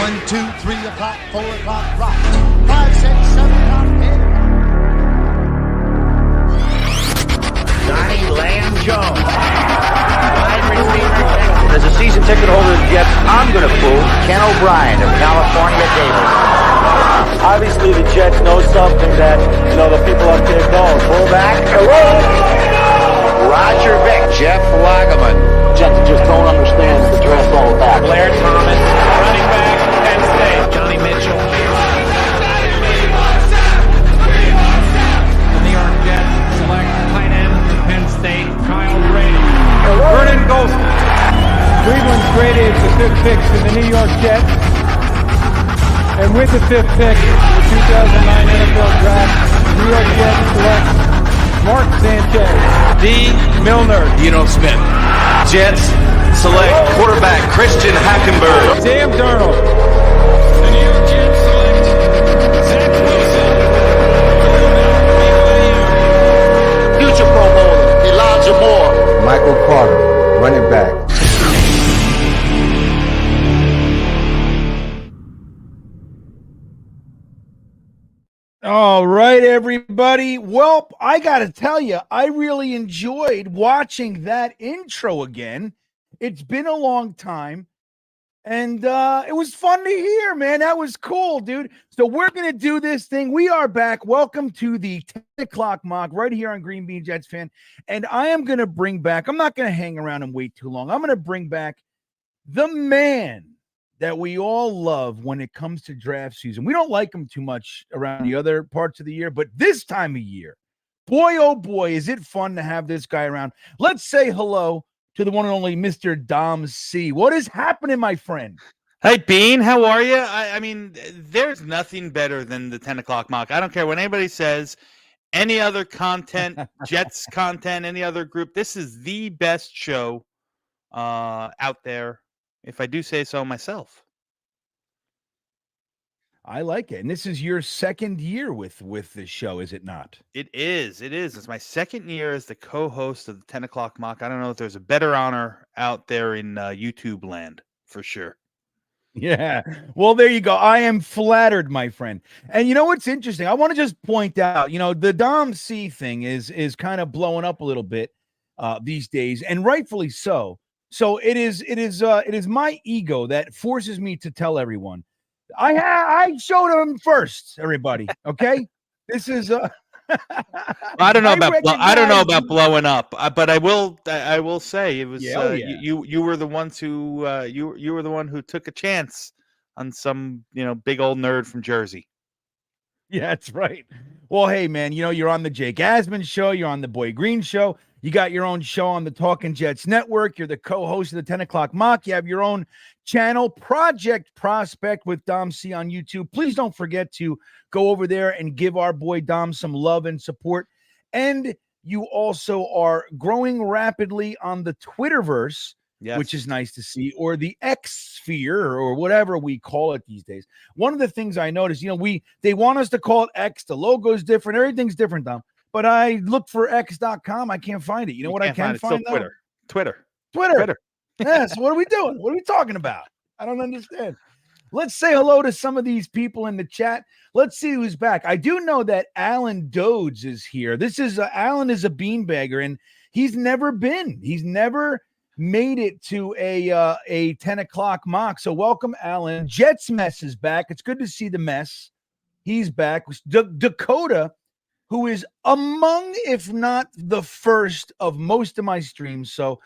1, 2, 3 o'clock, 4 o'clock, rock. 5, 6, 7 o'clock, 8 o'clock. Donnie Lamb Jones. Wide receiver. As a season ticket holder of the Jets, I'm going to fool Ken O'Brien of California Davis. Obviously, the Jets know something that, the people up there don't. Fullback. Hello. Roger Vick. Jeff Lageman. Jets just don't understand the draft all back. Blair Thomas, running back, Penn State. Johnny Mitchell. The New York Jets select tight end from Penn State, Kyle Brady. Vernon Golson. Cleveland traded the 5th pick to the New York Jets. And with the 5th pick in the 2009 NFL Draft, the New York Jets select Mark Sanchez. D. Milner. Dino Smith. Jets select quarterback Christian Hackenberg. Sam Darnold. The New York Jets select Zach Wilson. Future Pro Bowler, Elijah Moore. Michael Carter, running back. All right, everybody. Well, I got to tell you, I really enjoyed watching that intro again. It's been a long time, and it was fun to hear, man. That was cool, dude. So we're going to do this thing. We are back. Welcome to the 10 o'clock mock right here on GreenBean Jetsfan, and I am going to bring back, I'm not going to hang around and wait too long. I'm going to bring back the man that we all love when it comes to draft season. We don't like him too much around the other parts of the year, but this time of year, boy, oh boy, is it fun to have this guy around. Let's say hello to the one and only Mr. Dom C. What is happening, my friend? Hey, Bean, how are you? I mean, there's nothing better than the 10 o'clock mock. I don't care what anybody says. Any other content, Jets content, any other group, this is the best show out there, if I do say so myself. I like it. And this is your second year with this show, is it not? It is. It's my second year as the co-host of the 10 o'clock mock. I don't know if there's a better honor out there in YouTube land, for sure. Yeah. Well, there you go. I am flattered, my friend. And you know what's interesting? I want to just point out, the Dom C thing is kind of blowing up a little bit these days, and rightfully so. So it is my ego that forces me to tell everyone. I showed him first, everybody. Okay, this is. I don't know about blowing up, but I will say it was you were the ones who you were the one who took a chance on some big old nerd from Jersey. Yeah, that's right. Well, hey man, you're on the Jake Asman show, you're on the Boy Green show. You got your own show on the Talking Jets Network. You're the co-host of the 10 o'clock mock. You have your own channel, Project Prospect with Dom C on YouTube. Please don't forget to go over there and give our boy Dom some love and support. And you also are growing rapidly on the Twitterverse, which is nice to see, or the X sphere, or whatever we call it these days. One of the things I noticed, they want us to call it X. The logo's different. Everything's different, Dom. But I look for X.com. I can't find it. You know what I can find? Twitter. Yes. What are we doing? What are we talking about? I don't understand. Let's say hello to some of these people in the chat. Let's see who's back. I do know that Alan Dodes is here. Alan is a beanbagger, and he's never made it to a 10 o'clock mock. So welcome, Alan. Jets Mess is back. It's good to see the mess. He's back. Dakota, who is among, if not the first of most of my streams. So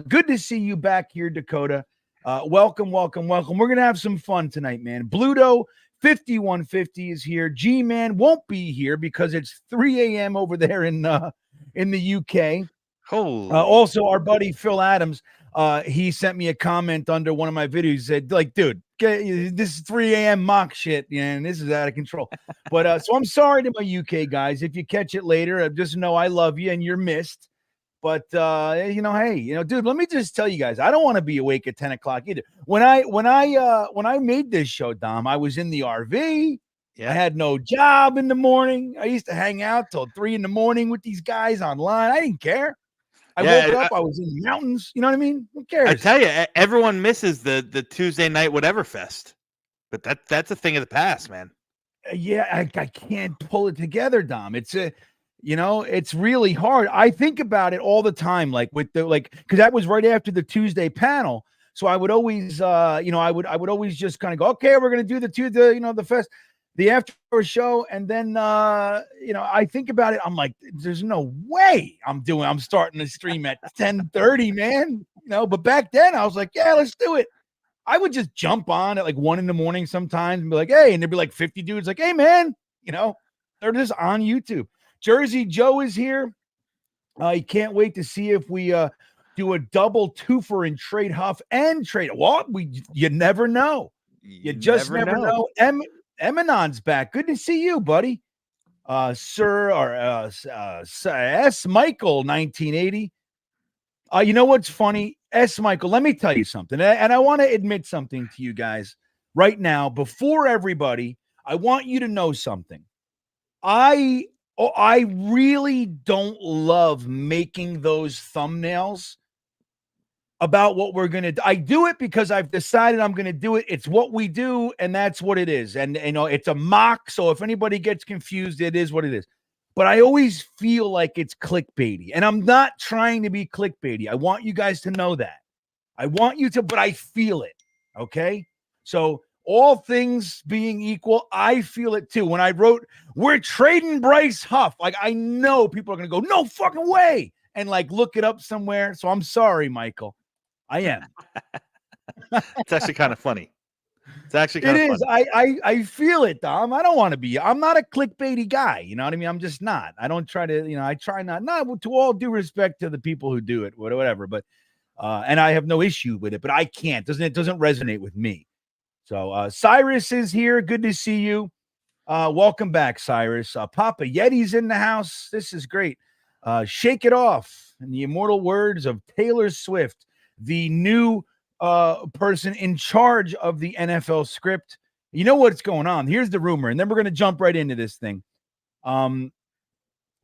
good to see you back here, Dakota. Welcome. We're going to have some fun tonight, man. Bluto 5150 is here. G-Man won't be here because it's 3 a.m. over there in the UK. Also, our buddy Phil Adams, he sent me a comment under one of my videos. He said, dude, this is 3 a.m. mock shit, and this is out of control. But so I'm sorry to my UK guys. If you catch it later, just know I love you and you're missed. But hey, dude, let me just tell you guys, I don't want to be awake at 10 o'clock either. When I made this show, Dom, I was in the RV. Yeah. I had no job in the morning. I used to hang out till 3 a.m. with these guys online. I didn't care. I woke up. I was in the mountains. You know what I mean? Who cares? I tell you, everyone misses the Tuesday night whatever fest. But that's a thing of the past, man. Yeah, I can't pull it together, Dom. It's really hard. I think about it all the time, like because that was right after the Tuesday panel. So I would always, I would always just kind of go, okay, we're gonna do the after show, and then I think about it. I'm like, there's no way I'm starting to stream at 10:30, man. But back then I was like, yeah, let's do it. I would just jump on at like 1 a.m. sometimes and be like, hey, and there'd be like 50 dudes like, hey, man, they're just on YouTube. Jersey Joe is here. He can't wait to see if we do a double twofer and trade Huff and trade. What? You never know. You just never know. Eminon's back. Good to see you, buddy. Sir or S. Michael 1980. You know what's funny? S. Michael, let me tell you something. And I want to admit something to you guys right now. Before everybody, I want you to know something. I really don't love making those thumbnails about what we're going to do. I do it because I've decided I'm going to do it. It's what we do, and that's what it is. And, it's a mock. So if anybody gets confused, it is what it is. But I always feel like it's clickbaity, and I'm not trying to be clickbaity. I want you guys to know that. I want you to, but I feel it. Okay. So all things being equal, I feel it too. When I wrote, we're trading Bryce Huff, like I know people are going to go, no fucking way. And like look it up somewhere. So I'm sorry, Michael. I am. It's actually kind of funny. It's actually kind of funny. I feel it, Dom. I don't want to be. I'm not a clickbaity guy. You know what I mean? I'm just not. I don't try to, I try not to all due respect to the people who do it, whatever. But and I have no issue with it, but I can't. It doesn't resonate with me. So Cyrus is here. Good to see you. Welcome back, Cyrus. Papa Yeti's in the house. This is great. Shake it off. In the immortal words of Taylor Swift, the new person in charge of the NFL script. You know what's going on? Here's the rumor, and then we're going to jump right into this thing. The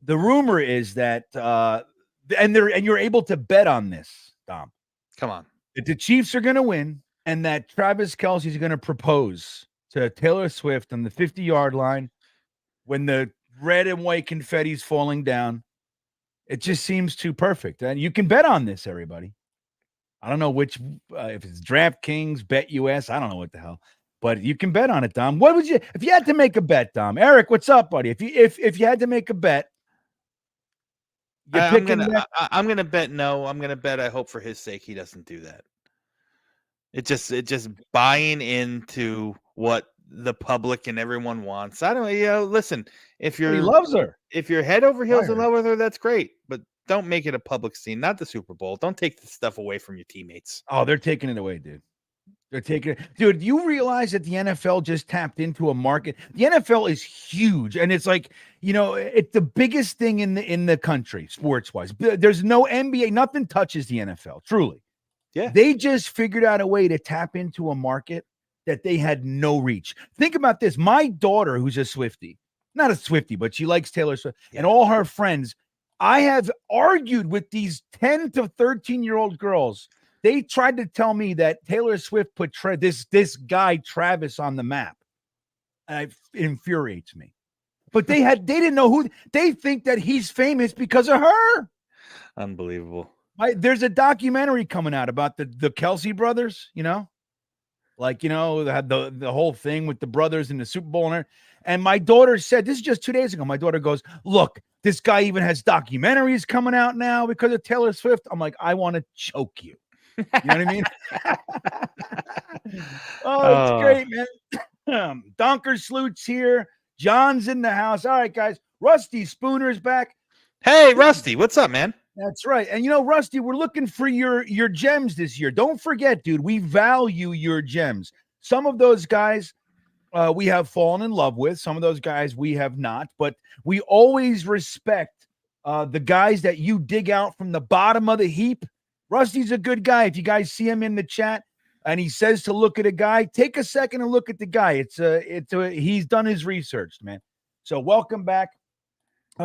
rumor is that and you're able to bet on this, Dom. Come on. That the Chiefs are going to win, and that Travis Kelce is going to propose to Taylor Swift on the 50-yard line when the red and white confetti is falling down. It just seems too perfect. And you can bet on this, everybody. I don't know which, if it's DraftKings, BetUS, I don't know what the hell, but you can bet on it, Dom. What would you, if you had to make a bet, Dom? Eric, what's up, buddy? If you had to make a bet, I'm gonna bet no. I'm gonna bet I hope for his sake he doesn't do that. It just buying into what the public and everyone wants. I don't, listen, if he loves her, if you're head over heels in love with her, that's great, but don't make it a public scene. Not the Super Bowl. Don't take the stuff away from your teammates. Oh, they're taking it away, dude. They're taking it. Dude, you realize that the NFL just tapped into a market? The NFL is huge, and it's like, it's the biggest thing in the country, sports-wise. There's no NBA. Nothing touches the NFL, truly. Yeah. They just figured out a way to tap into a market that they had no reach. Think about this. My daughter, who's a Swiftie, not a Swiftie, but she likes Taylor Swift, and all her friends, I have argued with these 10 to 13-year-old girls. They tried to tell me that Taylor Swift put this guy Travis on the map. And it infuriates me. But they didn't know who. They think that he's famous because of her. Unbelievable. There's a documentary coming out about the Kelce brothers. Like they had the whole thing with the brothers in the Super Bowl and my daughter said, this is just 2 days ago. My daughter goes, look, this guy even has documentaries coming out now because of Taylor Swift. I'm like, I want to choke you. You know what I mean? It's great, man. Donker Sloot's here. John's in the house. All right, guys. Rusty Spooner's back. Hey, Rusty, what's up, man? That's right. And Rusty, we're looking for your gems this year. Don't forget, dude, we value your gems. Some of those guys we have fallen in love with. Some of those guys we have not. But we always respect the guys that you dig out from the bottom of the heap. Rusty's a good guy. If you guys see him in the chat and he says to look at a guy, take a second and look at the guy. He's done his research, man. So welcome back.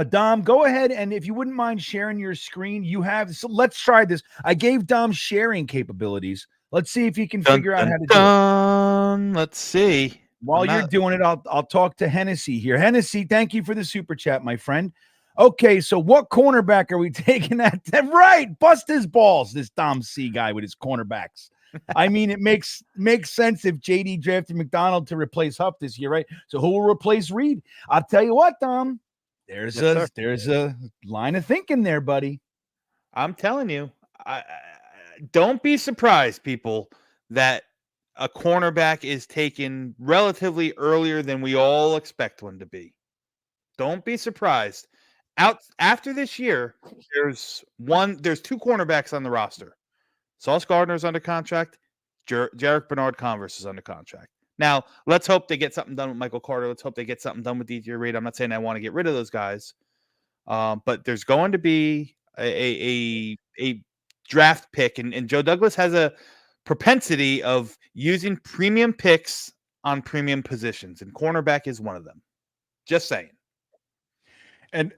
Dom, go ahead, and if you wouldn't mind sharing your screen, so let's try this. I gave Dom sharing capabilities Let's see if you can Dun, figure out dun, how to do it. dun. Let's see. While you're doing it, I'll talk to Hennessy here. Hennessy, thank you for the super chat, my friend. Okay, so what cornerback are we taking at? Right, bust his balls, this Dom C guy with his cornerbacks. I mean, it makes sense if JD drafted McDonald to replace Huff this year, right? So who will replace Reed? I'll tell you what, Dom. There's a line of thinking there, buddy. I'm telling you, I don't be surprised, people, that a cornerback is taken relatively earlier than we all expect one to be. Don't be surprised. Out after this year, there's two cornerbacks on the roster. Sauce Gardner's under contract. Jarek Bernard-Converse is under contract. Now, let's hope they get something done with Michael Carter. Let's hope they get something done with DJ Reed. I'm not saying I want to get rid of those guys, but there's going to be a draft pick, and Joe Douglas has a propensity of using premium picks on premium positions, and cornerback is one of them. Just saying. And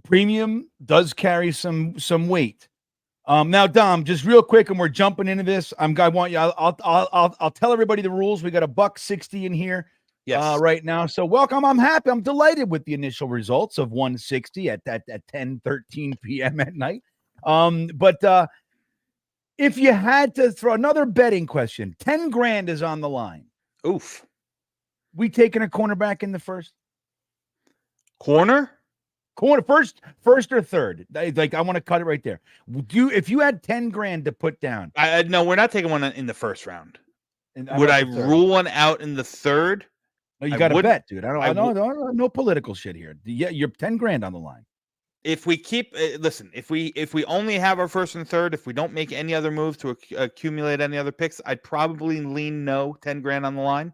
premium does carry some weight. Now, Dom, just real quick, and we're jumping into this. I want you. I'll tell everybody the rules. We got $160 in here, right now. So welcome. I'm happy. I'm delighted with the initial results of 160 at 10:13 p.m. at night. But if you had to throw another betting question, 10 grand is on the line. Oof. We taking a cornerback in the first? Corner first or third? Like, I want to cut it right there. If you had 10 grand to put down? No, we're not taking one in the first round. Would I rule one out in the third? No, you got to bet, dude. I don't no political shit here. Yeah, you're 10 grand on the line. If we keep listen, if we only have our first and third, if we don't make any other moves to accumulate any other picks, I'd probably lean no, 10 grand on the line.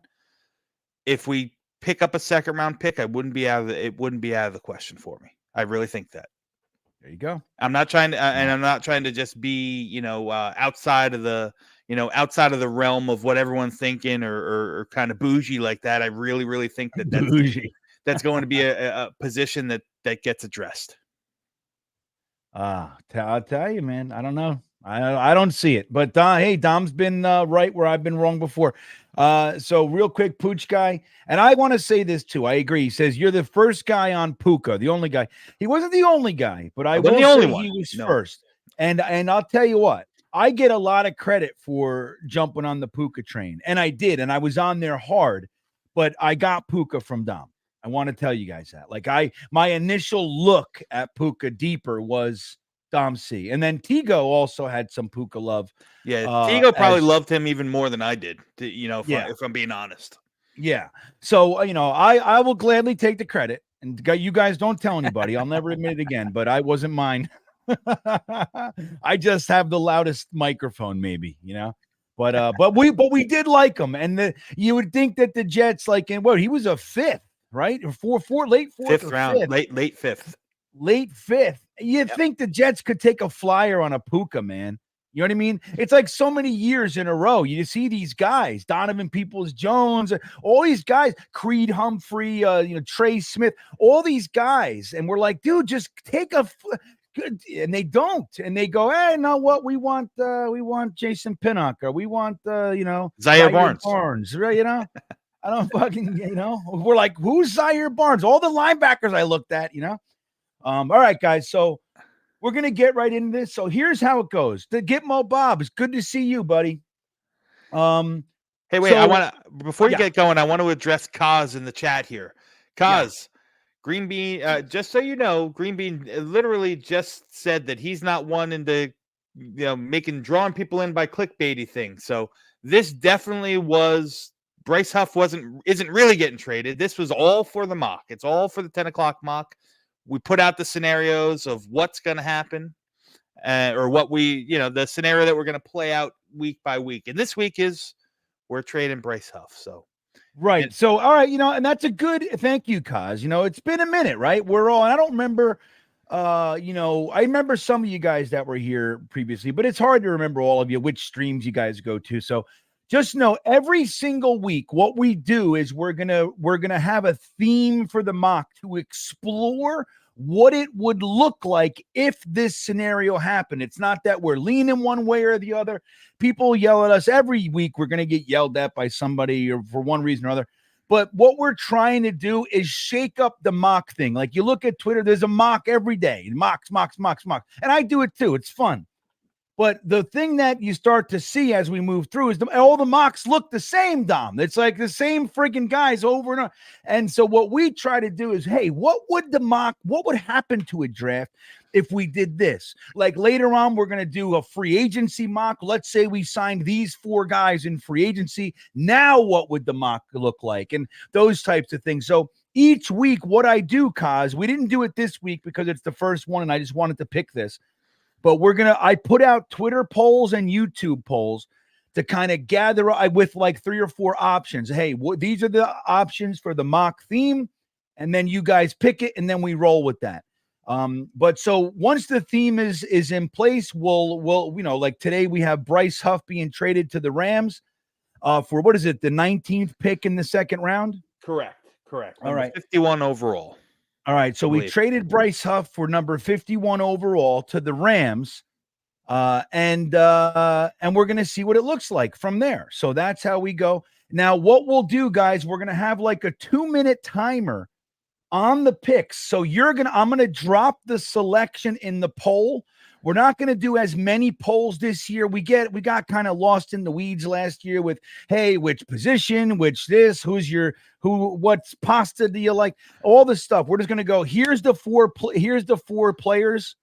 If we pick up a second round pick, it wouldn't be out of the question for me. I really think that. There you go. I'm not trying to, and I'm not trying to just be, outside of the realm of what everyone's thinking or kind of bougie like that. I really, really think that's going to be a position that gets addressed. I'll tell you, man. I don't know. I don't see it. But hey, Dom's been right where I've been wrong before. So real quick, Pooch guy, and I want to say this too. I agree. He says you're the first guy on Puka, the only guy. He wasn't the only guy, but I will say he was first. And I'll tell you what, I get a lot of credit for jumping on the Puka train, and I did, and I was on there hard, but I got Puka from Dom. I want to tell you guys that. Like my initial look at Puka deeper was Dom C. And then Tigo also had some Puka love. Yeah, Tigo probably loved him even more than I did, if I'm being honest. Yeah. So, I will gladly take the credit. And you guys don't tell anybody. I'll never admit it again, but I wasn't mine. I just have the loudest microphone, maybe, But we did like him. And you would think that the Jets, he was a fifth, right? Or late fourth, fifth round, fifth. Late fifth. You'd think the Jets could take a flyer on a Puka, man. You know what I mean? It's like so many years in a row. You see these guys, Donovan Peoples-Jones, all these guys, Creed Humphrey, Trey Smith, all these guys. And we're like, dude, just take and they don't. And they go, hey, no, what? We want Jason Pinnock, or we want, Zaire Barnes, right? I don't fucking, we're like, who's Zaire Barnes? All the linebackers I looked at, all right, guys. So we're going to get right into this. So here's how it goes. The Gitmo Bob, it's good to see you, buddy. Hey, wait, before you get going, I want to address Kaz in the chat here. Kaz, GreenBean, just so you know, GreenBean literally just said that he's not one into, drawing people in by clickbaity things. So this definitely was, Bryce Huff isn't really getting traded. This was all for the mock. It's all for the 10 o'clock mock. We put out the scenarios of what's going to happen, or what the scenario that we're going to play out week by week. And this week we're trading Bryce Huff. So, right. So, all right, and that's a good, thank you, Kaz. It's been a minute, right? I don't remember, I remember some of you guys that were here previously, but it's hard to remember all of you, which streams you guys go to. So just know every single week, what we do is we're gonna have a theme for the mock to explore what it would look like if this scenario happened. It's not that we're leaning one way or the other. People yell at us every week. We're going to get yelled at by somebody or for one reason or other. But what we're trying to do is shake up the mock thing. Like you look at Twitter, there's a mock every day. Mocks. And I do it too. It's fun. But the thing that you start to see as we move through is all the mocks look the same, Dom. It's like the same freaking guys over and over. And so what we try to do is, hey, what would happen to a draft if we did this? Like later on, we're going to do a free agency mock. Let's say we signed these 4 guys in free agency. Now what would the mock look like? And those types of things. So each week, what I do, Kaz, we didn't do it this week because it's the first one and I just wanted to pick this. But I put out Twitter polls and YouTube polls to kind of gather with like 3 or 4 options. Hey, these are the options for the mock theme. And then you guys pick it and then we roll with that. But so once the theme is in place, we'll, like today we have Bryce Huff being traded to the Rams for what is it? The 19th pick in the second round. Correct. All right. 51 overall. All right, so we traded Bryce Huff for number 51 overall to the Rams, and we're going to see what it looks like from there. So that's how we go. Now, what we'll do, guys, we're going to have like a 2-minute timer on the picks. So I'm going to drop the selection in the poll. We're not going to do as many polls this year. We got kind of lost in the weeds last year with, hey, which position, which this, what's pasta do you like? All this stuff. We're just going to go, here's the 4 players,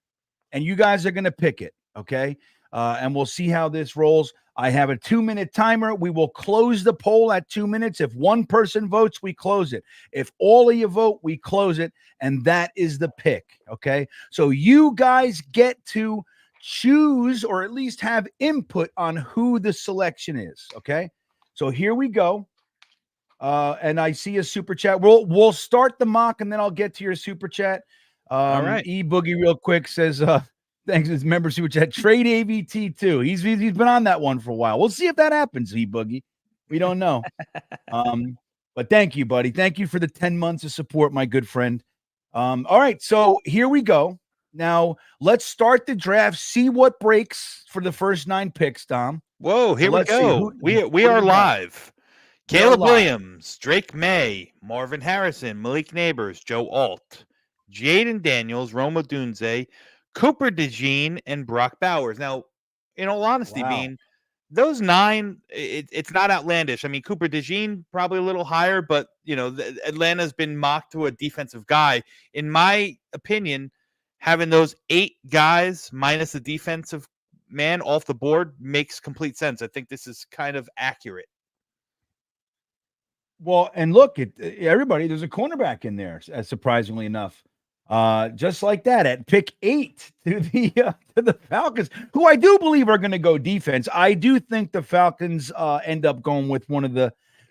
and you guys are going to pick it, okay? And we'll see how this rolls. I have a 2-minute timer. We will close the poll at 2 minutes. If one person votes, we close it. If all of you vote, we close it. And that is the pick. Okay. So you guys get to choose or at least have input on who the selection is. Okay. So here we go. And I see a super chat. We'll start the mock and then I'll get to your super chat. All right. E-Boogie real quick says, thanks. His member super chat. Trade AVT too. He's been on that one for a while. We'll see if that happens. E-Boogie. We don't know. But thank you, buddy. Thank you for the 10 months of support, my good friend. All right. So here we go. Now let's start the draft. See what breaks for the first 9 picks, Dom. Whoa, here we go. We are live. Caleb Williams, Drake May, Marvin Harrison, Malik Neighbors, Joe Alt, Jaden Daniels, Roma Dunze, Cooper DeJean, and Brock Bowers. Now, in all honesty, Bean, those 9, it's not outlandish. I mean, Cooper DeJean probably a little higher, but, Atlanta's been mocked to a defensive guy. In my opinion, having those 8 guys minus the defensive man off the board makes complete sense. I think this is kind of accurate. Well, and look, everybody, there's a cornerback in there, surprisingly enough. Just like that at pick 8 to the Falcons, who I do believe are going to go defense. I do think the Falcons end up going with one of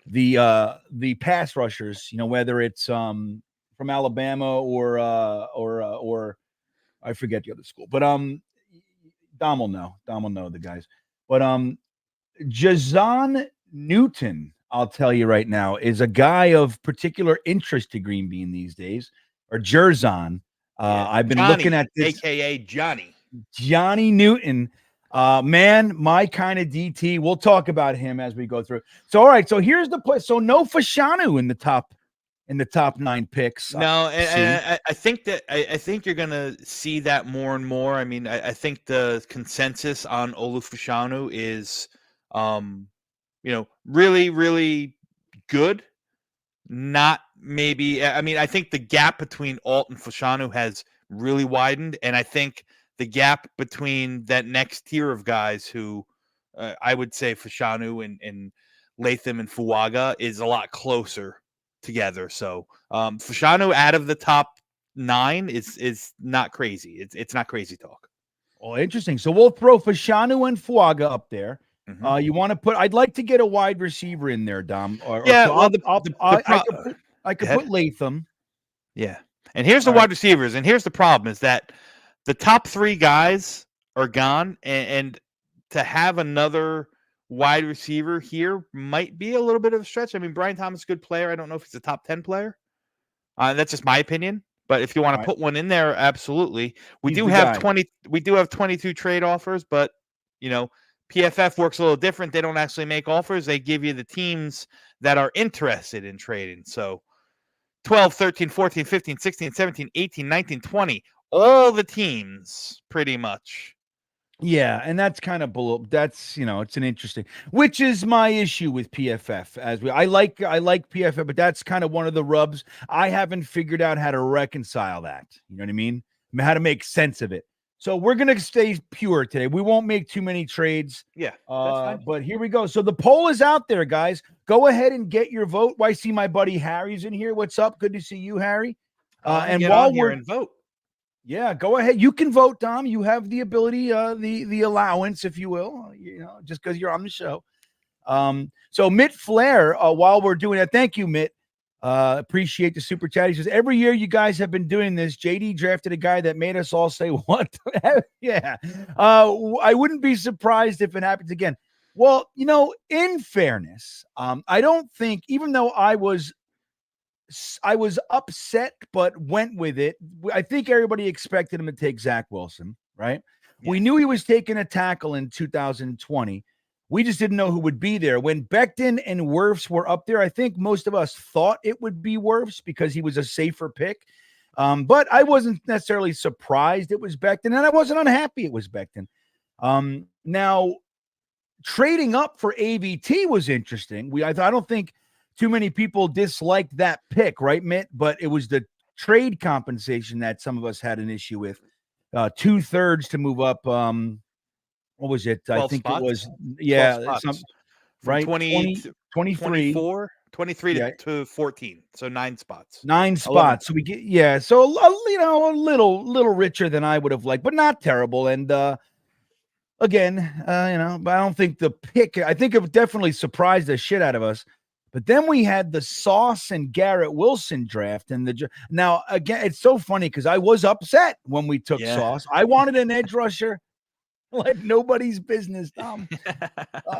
the pass rushers, whether it's from Alabama or I forget the other school, but Dom will know the guys. But Jazon Newton, I'll tell you right now, is a guy of particular interest to GreenBean these days. Or Jerzon. I've been looking at this. AKA Johnny Newton. Man, my kind of DT. We'll talk about him as we go through. So, all right. So here's the play. So no Fashanu in the top 9 picks. No, and I think you're gonna see that more and more. I mean, I think the consensus on Olu Fashanu is really, really good. Not maybe. I mean, I think the gap between Alt and Fashanu has really widened, and I think the gap between that next tier of guys who I would say Fashanu and Latham and Fuaga is a lot closer together. So Fashanu out of the top 9 is not crazy. It's not crazy talk. Oh, interesting. So we'll throw Fashanu and Fuaga up there. Mm-hmm. You want to put? I'd like to get a wide receiver in there, Dom. I could put Latham. Yeah, and here's the wide receivers, and here's the problem: is that the top 3 guys are gone, and to have another wide receiver here might be a little bit of a stretch. I mean, Brian Thomas is a good player. I don't know if he's a top 10 player. That's just my opinion. But if you want to Right. put one in there, absolutely. We He's do the have guy. 22 trade offers, but PFF works a little different. They don't actually make offers. They give you the teams that are interested in trading. So 12, 13, 14, 15, 16, 17, 18, 19, 20. All the teams, pretty much. Yeah, and that's kind of that's it's an interesting, which is my issue with PFF. I like PFF, but that's kind of one of the rubs. I haven't figured out how to reconcile that. You know what I mean? How to make sense of it. So we're gonna stay pure today. We won't make too many trades. Yeah, that's fine. But here we go. So the poll is out there, guys. Go ahead and get your vote. I see my buddy Harry's in here. What's up? Good to see you, Harry. And get while on here we're and vote. Yeah, go ahead. You can vote, Dom. You have the ability, the allowance, if you will, just because you're on the show. So Mitt Flair, while we're doing that, thank you, Mitt. Appreciate the super chat. He says, every year you guys have been doing this. JD drafted a guy that made us all say, what? Yeah. I wouldn't be surprised if it happens again. Well, in fairness, I don't think, even though I was upset, but went with it. I think everybody expected him to take Zach Wilson, right? Yeah. We knew he was taking a tackle in 2020. We just didn't know who would be there. When Becton and Wirfs were up there, I think most of us thought it would be Wirfs because he was a safer pick. But I wasn't necessarily surprised it was Becton, and I wasn't unhappy it was Becton. Now, trading up for AVT was interesting. I don't think too many people disliked that pick, right, Mitt? But it was the trade compensation that some of us had an issue with. 2/3 to move up. What was it? I think spots? It was, right? 23. 23 to 14. So 9 spots. 9 spots. So we get, so a little richer than I would have liked, but not terrible. And again, but I don't think the pick, I think it definitely surprised the shit out of us. But then we had the Sauce and Garrett Wilson draft. And now, again, it's so funny because I was upset when we took Sauce. I wanted an edge rusher like nobody's business, Tom.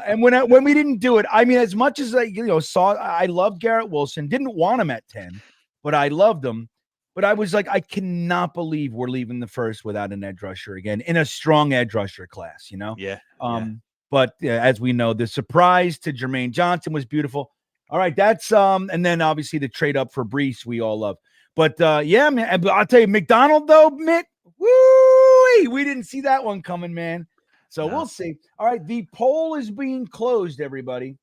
And when we didn't do it, I mean, as much as I loved Garrett Wilson, didn't want him at 10, but I loved him. But I was like, I cannot believe we're leaving the first without an edge rusher again in a strong edge rusher class, Yeah. But as we know, the surprise to Jermaine Johnson was beautiful. All right, that's and then obviously the trade up for BRYCE we all love. But yeah, man, I'll tell you, McDonald though, Mitt, woo, we didn't see that one coming, man. So we'll see. All right, the poll is being closed, everybody.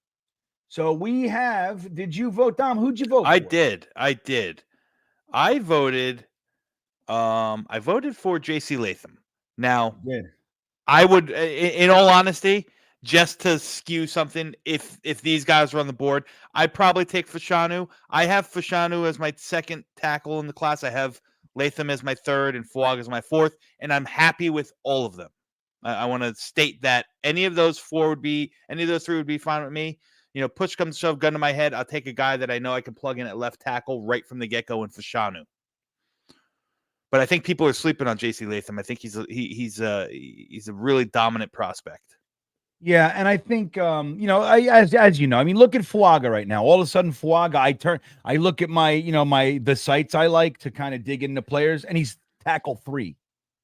So we have. Did you vote, Dom? Who'd you vote? I did. I voted. I voted for J.C. Latham. Now, I would, in all honesty, just to skew something, if these guys are on the board, I'd probably take Fashanu. I have Fashanu as my second tackle in the class. I have Latham as my third and Fuag as my fourth, and I'm happy with all of them. I want to state that any of those three would be fine with me. Push comes to shove, gun to my head, I'll take a guy that I know I can plug in at left tackle right from the get-go in Fashanu. But I think people are sleeping on J.C. Latham. I think he's a really dominant prospect. Yeah, and I think as you know, I mean, look at Fuaga right now. All of a sudden, Fuaga, I look at my the sites I like to kind of dig into players, and he's tackle 3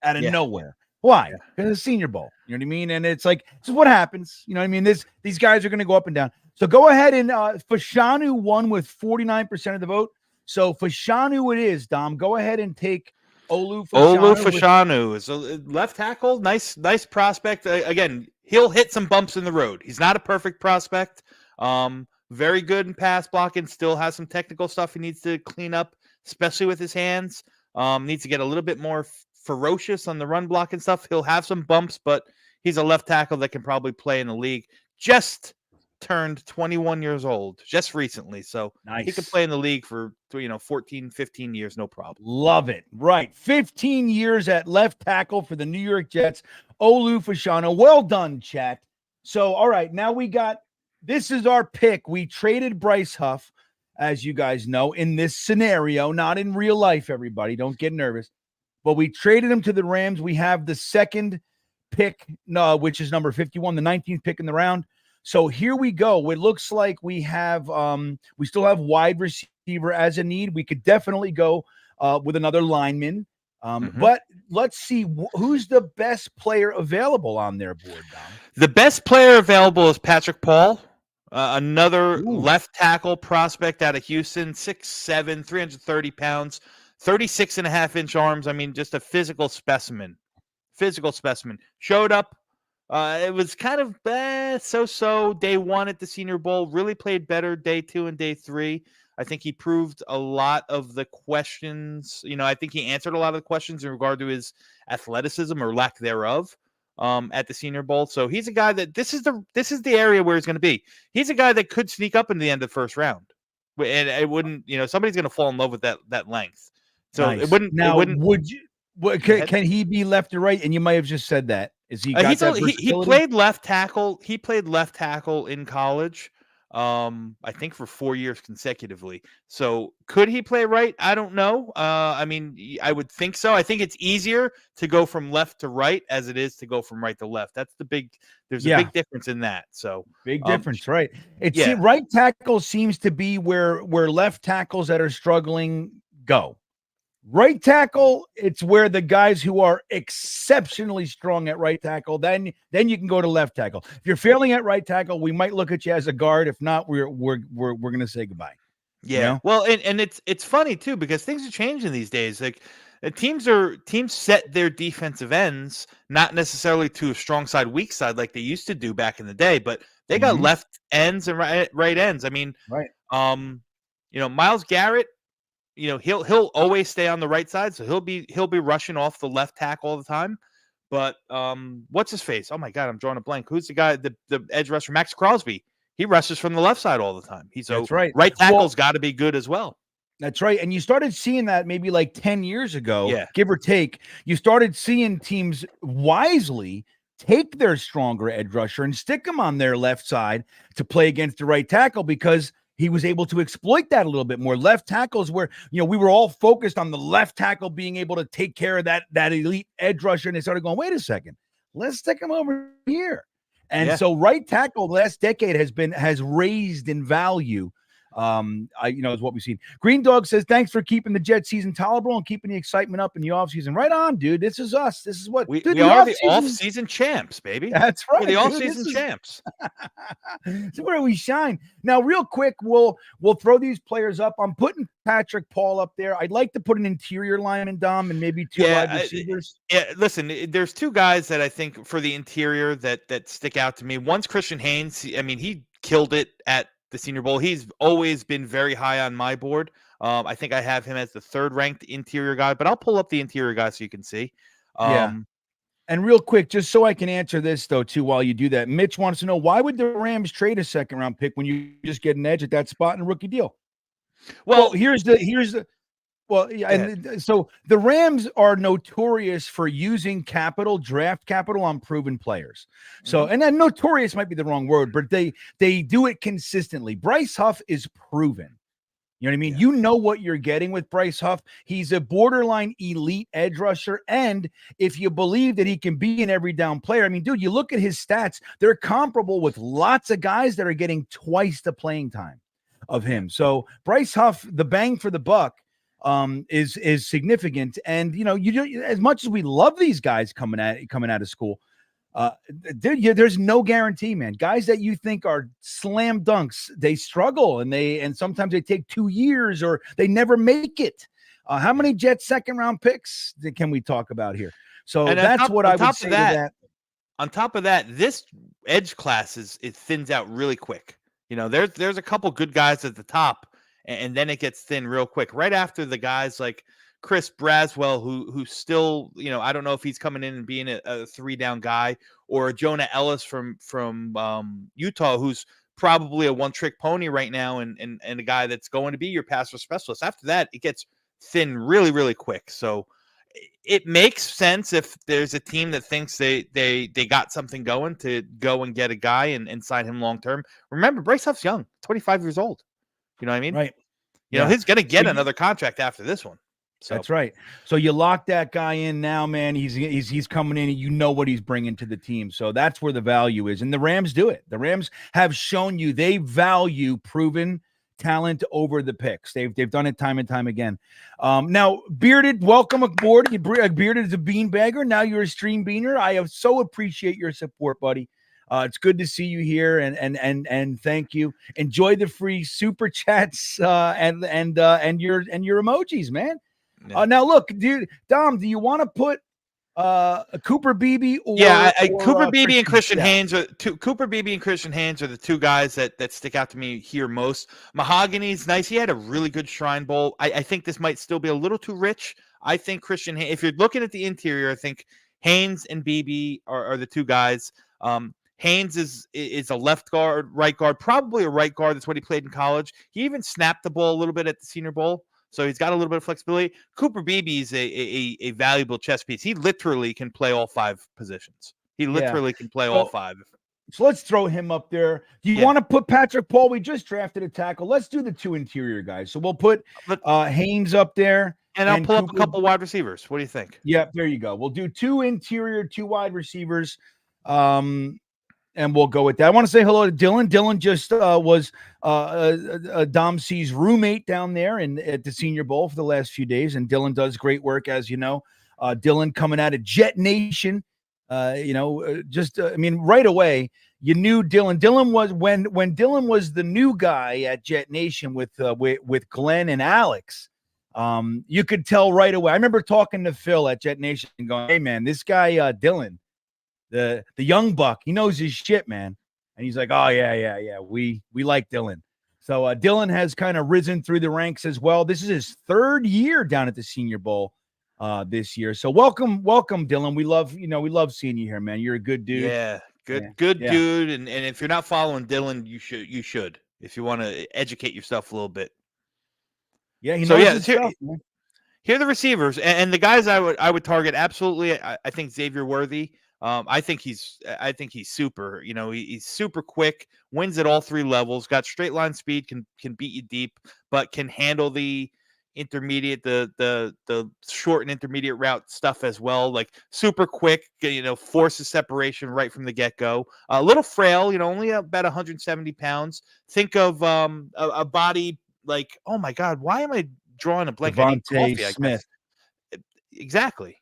out of nowhere. Why? Because it's Senior Bowl. You know what I mean? And it's like, this is what happens. You know what I mean? These guys are going to go up and down. So go ahead and Fashanu won with 49% of the vote. So Fashanu it is, Dom. Go ahead and take Olu Fashanu is a left tackle. Nice prospect. Again, he'll hit some bumps in the road. He's not a perfect prospect. Very good in pass blocking. Still has some technical stuff he needs to clean up, especially with his hands. Needs to get a little bit more ferocious on the run block and stuff. He'll have some bumps, but he's a left tackle that can probably play in the league. Just turned 21 years old just recently, so nice. He can play in the league for 14, 15 years, no problem. Love it. Right, 15 years at left tackle for the New York Jets. Olu Fashanu. Well done, chat. So, all right, now this is our pick. We traded Bryce Huff, as you guys know, in this scenario, not in real life, everybody. Don't get nervous. But we traded him to the Rams. We have the second pick, which is number 51, the 19th pick in the round. So here we go. It looks like we have we still have wide receiver as a need. We could definitely go with another lineman. Mhm. But let's see who's the best player available on their board, Dom. The best player available is Patrick Paul, another Ooh. left tackle prospect out of Houston, 6'7", 330 pounds, 36.5-inch arms. I mean, just a physical specimen. Showed up. It was kind of so-so day one at the Senior Bowl. Really played better day 2 and day 3. I think he proved a lot of the questions. I think he answered a lot of the questions in regard to his athleticism or lack thereof at the Senior Bowl. So he's a guy that this is the area where he's going to be. He's a guy that could sneak up in the end of the first round, and it wouldn't. Somebody's going to fall in love with that length. So Nice. it wouldn't. Now, it wouldn't. would you? Can he be left or right? And you might have just said that. Is he? Got that He played left tackle. He played left tackle in college. I think for 4 years consecutively. So could he play right? I don't know. I mean, I would think so. I think it's easier to go from left to right as it is to go from right to left. There's a big difference in that. So big difference, right? Yeah. Right tackle seems to be where left tackles that are struggling go. Right tackle, it's where the guys who are exceptionally strong at right tackle, then you can go to left tackle. If you're failing at right tackle, we might look at you as a guard. If not, we're going to say goodbye. Yeah. Well, and it's funny too because things are changing these days. Like teams set their defensive ends not necessarily to a strong side, weak side like they used to do back in the day, but they got left ends and right ends. I mean, right. Myles Garrett. He'll always stay on the right side, so he'll be rushing off the left tackle all the time. But what's his face? Oh my God, I'm drawing a blank. Who's the guy? The edge rusher, Max Crosby. He rushes from the left side all the time. That's right. Right tackle's got to be good as well. That's right. And you started seeing that maybe like 10 years ago, yeah. give or take. You started seeing teams wisely take their stronger edge rusher and stick him on their left side to play against the right tackle because he was able to exploit that a little bit more. Left tackles where, we were all focused on the left tackle being able to take care of that elite edge rusher. And they started going, wait a second, let's stick him over here. And so right tackle last decade has raised in value. Is what we've seen. Green Dog says, thanks for keeping the Jet season tolerable and keeping the excitement up in the offseason. Right on, dude. This is us. This is what we are the off-season champs, baby. That's right. We're the off-season champs. It's where we shine. Now, real quick, we'll throw these players up. I'm putting Patrick Paul up there. I'd like to put an interior lineman, Dom, and maybe two wide receivers. Listen, there's two guys that I think for the interior that stick out to me. One's Christian Haynes. I mean, he killed it at the Senior Bowl. He's always been very high on my board. I think I have him as the third-ranked interior guy, but I'll pull up the interior guy so you can see. And real quick, just so I can answer this, though, too, while you do that, Mitch wants to know, why would the Rams trade a second-round pick when you just get an edge at that spot in a rookie deal? Well, so the Rams are notorious for using draft capital on proven players. So, and then notorious might be the wrong word, but they do it consistently. Bryce Huff is proven. You know what I mean? Yeah. You know what you're getting with Bryce Huff. He's a borderline elite edge rusher. And if you believe that he can be an every down player, I mean, dude, you look at his stats, they're comparable with lots of guys that are getting twice the playing time of him. So Bryce Huff, the bang for the buck, is significant. And you as much as we love these guys coming out of school, there's no guarantee, man. Guys that you think are slam dunks, they struggle and sometimes they take 2 years or they never make it. How many Jet second round picks can we talk about here? So that's what I would say to that. On top of that, this edge class it thins out really quick. There's a couple good guys at the top, and then it gets thin real quick. Right after the guys like Chris Braswell, who still, I don't know if he's coming in and being a 3-down guy, or Jonah Ellis from Utah, who's probably a one-trick pony right now, and a guy that's going to be your pass rush specialist. After that, it gets thin really, really quick. So it makes sense if there's a team that thinks they got something going to go and get a guy and sign him long term. Remember, Bryce Huff's young, 25 years old. You know what I mean? Right. He's going to get another contract after this one. So. That's right. So you lock that guy in now, man. He's coming in, and you know what he's bringing to the team. So that's where the value is, and the Rams do it. The Rams have shown you they value proven talent over the picks. They've done it time and time again. Now, Bearded, welcome aboard. Bearded is a beanbagger. Now you're a stream beaner. I so appreciate your support, buddy. It's good to see you here, and thank you. Enjoy the free super chats and your emojis, man. Yeah. Now look, dude, Dom, do you want to put Cooper Beebe or Cooper Beebe and Christian Stout? Haynes are Cooper Beebe and Christian Haynes are the two guys that stick out to me here most. Mahogany's nice. He had a really good Shrine Bowl. I think this might still be a little too rich. I think Christian Haynes, if you're looking at the interior, I think Haynes and Beebe are the two guys. Haynes is a left guard, right guard, probably a right guard. That's what he played in college. He even snapped the ball a little bit at the Senior Bowl. So he's got a little bit of flexibility. Cooper Beebe is a valuable chess piece. He literally can play all five positions. He literally can play all five. So let's throw him up there. Do you want to put Patrick Paul? We just drafted a tackle. Let's do the two interior guys. So we'll put Haynes up there. And I'll pull up a couple wide receivers. What do you think? Yeah, there you go. We'll do two interior, two wide receivers. And we'll go with that. I want to say hello to Dylan. Dylan just was Dom C's roommate down there at the Senior Bowl for the last few days, and Dylan does great work, as you know. Dylan coming out of Jetnation, right away you knew Dylan. Dylan was when Dylan was the new guy at Jetnation with Glenn and Alex. You could tell right away. I remember talking to Phil at Jetnation and going, "Hey man, this guy Dylan." The young buck, he knows his shit, man. And he's like, oh, yeah. We like Dylan. So Dylan has kind of risen through the ranks as well. This is his third year down at the Senior Bowl this year. So welcome, Dylan. We love seeing you here, man. You're a good dude. Yeah, good dude. And if you're not following Dylan, you should if you want to educate yourself a little bit. Yeah, he knows his stuff, man. Here are the receivers and the guys I would target. Absolutely, I think Xavier Worthy. I think he's super. He's super quick, wins at all three levels, got straight line speed, can beat you deep, but can handle the intermediate, the short and intermediate route stuff as well. Like super quick, forces separation right from the get go. A little frail, only about 170 pounds. Think of a body like, oh my God, why am I drawing a blank? Devontae Smith. Exactly.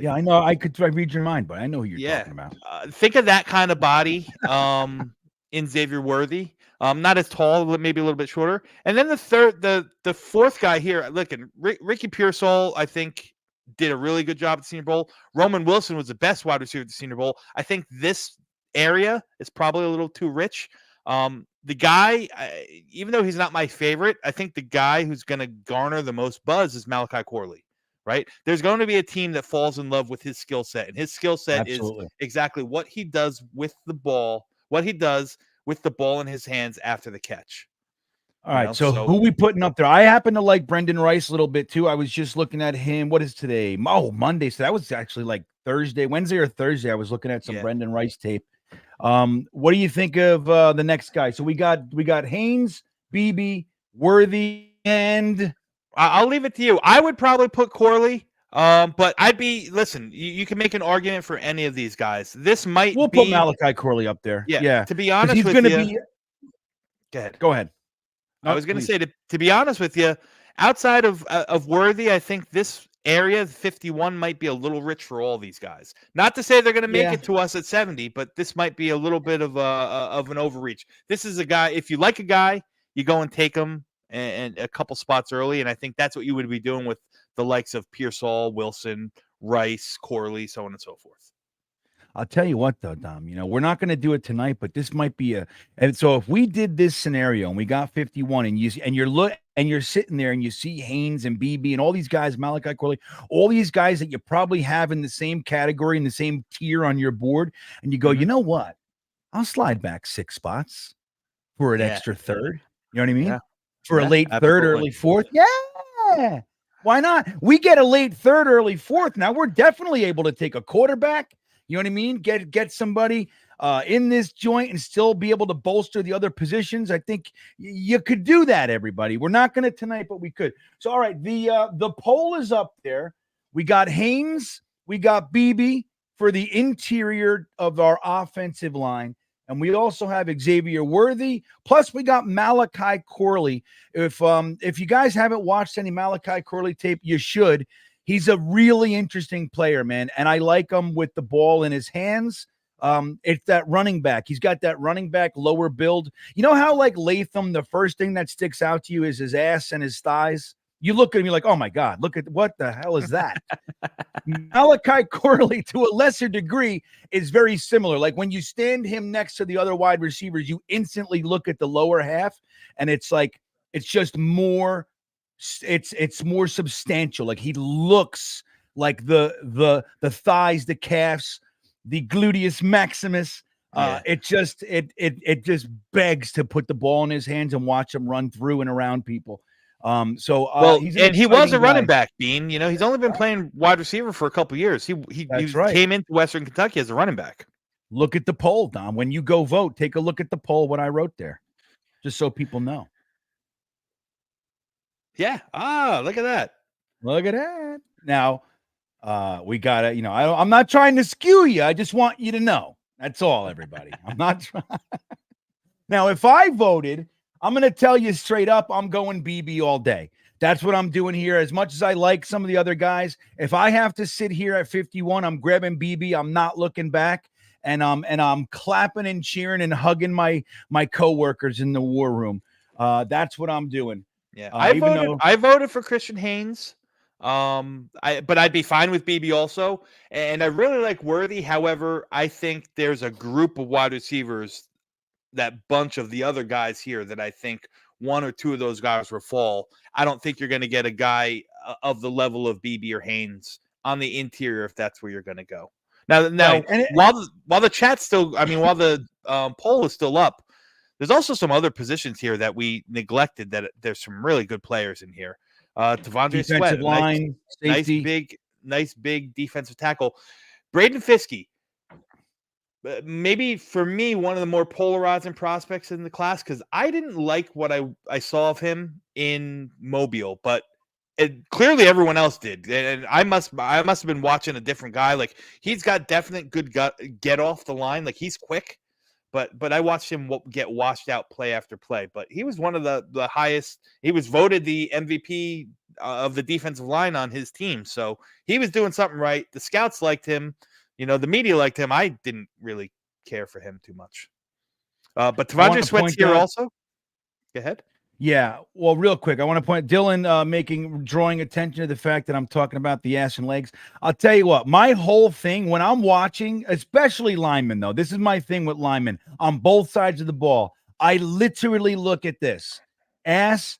Yeah, I know. I read your mind, but I know who you're talking about. Think of that kind of body in Xavier Worthy. Not as tall, maybe a little bit shorter. And then the fourth guy here, Ricky Pearsall, I think, did a really good job at the Senior Bowl. Roman Wilson was the best wide receiver at the Senior Bowl. I think this area is probably a little too rich. The guy, even though he's not my favorite, I think the guy who's going to garner the most buzz is Malachi Corley. Right? There's going to be a team that falls in love with his skill set, and his skill set is exactly what he does with the ball, in his hands after the catch. All right. So who we putting up there? I happen to like Brendan Rice a little bit too. I was just looking at him. What is today? Oh, Monday. So that was actually like Wednesday or Thursday. I was looking at some Brendan Rice tape. What do you think of the next guy? So we got Haynes, Beebe, Worthy, and I'll leave it to you. I would probably put Corley, but listen, you can make an argument for any of these guys. We'll put Malachi Corley up there. Yeah. To be honest he's with gonna you. Be... Go ahead. No, I was going to say, to be honest with you, outside of Worthy, I think this area, 51, might be a little rich for all these guys. Not to say they're going to make it to us at 70, but this might be a little bit of an overreach. This is a guy, if you like a guy, you go and take him and a couple spots early, and I think that's what you would be doing with the likes of Pearsall, Wilson, Rice, Corley, so on and so forth. I'll tell you what, though, Dom, we're not going to do it tonight, but this might be and so if we did this scenario and we got 51 and you're sitting there and you see Haynes and Beebe and all these guys, Malachi Corley, all these guys that you probably have in the same category, in the same tier on your board, and you go, you know what? I'll slide back 6 spots for an extra third. You know what I mean? Yeah. For a late third, early fourth. Yeah. Why not? We get a late third, early fourth. Now we're definitely able to take a quarterback. You know what I mean? Get somebody in this joint and still be able to bolster the other positions. I think you could do that, everybody. We're not going to tonight, but we could. So, all right, the poll is up there. We got Haynes. We got Beebe for the interior of our offensive line. And we also have Xavier Worthy. Plus, we got Malachi Corley. If you guys haven't watched any Malachi Corley tape, you should. He's a really interesting player, man. And I like him with the ball in his hands. It's that running back. He's got that running back lower build. You know how like Latham, the first thing that sticks out to you is his ass and his thighs? You look at him, you're like, oh my God, look at what the hell is that? Malachi Corley, to a lesser degree, is very similar. Like when you stand him next to the other wide receivers, you instantly look at the lower half, and it's like it's just more. It's more substantial. Like he looks like the thighs, the calves, the gluteus maximus. It just begs to put the ball in his hands and watch him run through and around people. He was a running back, Bean. You know, he's only been playing wide receiver for a couple years. He came into Western Kentucky as a running back. Look at the poll, Dom. When you go vote, take a look at the poll, what I wrote there, just so people know. Yeah. Look at that. Look at that. Now, we gotta, I'm not trying to skew you. I just want you to know. That's all, everybody. I'm not trying. Now, if I voted, I'm going to tell you straight up, I'm going BB all day. That's what I'm doing here. As much as I like some of the other guys, if I have to sit here at 51, I'm grabbing BB. I'm not looking back, and I'm clapping and cheering and hugging my coworkers in the war room. That's what I'm doing. Yeah, I voted for Christian Haynes. But I'd be fine with BB also, and I really like Worthy. However, I think there's a group of wide receivers, that bunch of the other guys here, that I think one or two of those guys will fall. I don't think you're going to get a guy of the level of BB or Haynes on the interior if that's where you're going to go. Now, right. While the chat's still, while the poll is still up, there's also some other positions here that we neglected. That there's some really good players in here. Tavondre Sweat, line, safety. nice big defensive tackle. Braden Fiske. Maybe for me, one of the more polarizing prospects in the class, because I didn't like what I saw of him in Mobile, but clearly everyone else did, and I must have been watching a different guy. Like he's got definite good get off the line, like he's quick, but I watched him get washed out play after play. But he was one of the highest. He was voted the MVP of the defensive line on his team, so he was doing something right. The scouts liked him. The media liked him. I didn't really care for him too much. But Tavondre Sweat's here also. Go ahead. Yeah. Well, real quick, I want to point Dylan drawing attention to the fact that I'm talking about the ass and legs. I'll tell you what, my whole thing when I'm watching, especially linemen, though, this is my thing with linemen on both sides of the ball. I literally look at this: ass,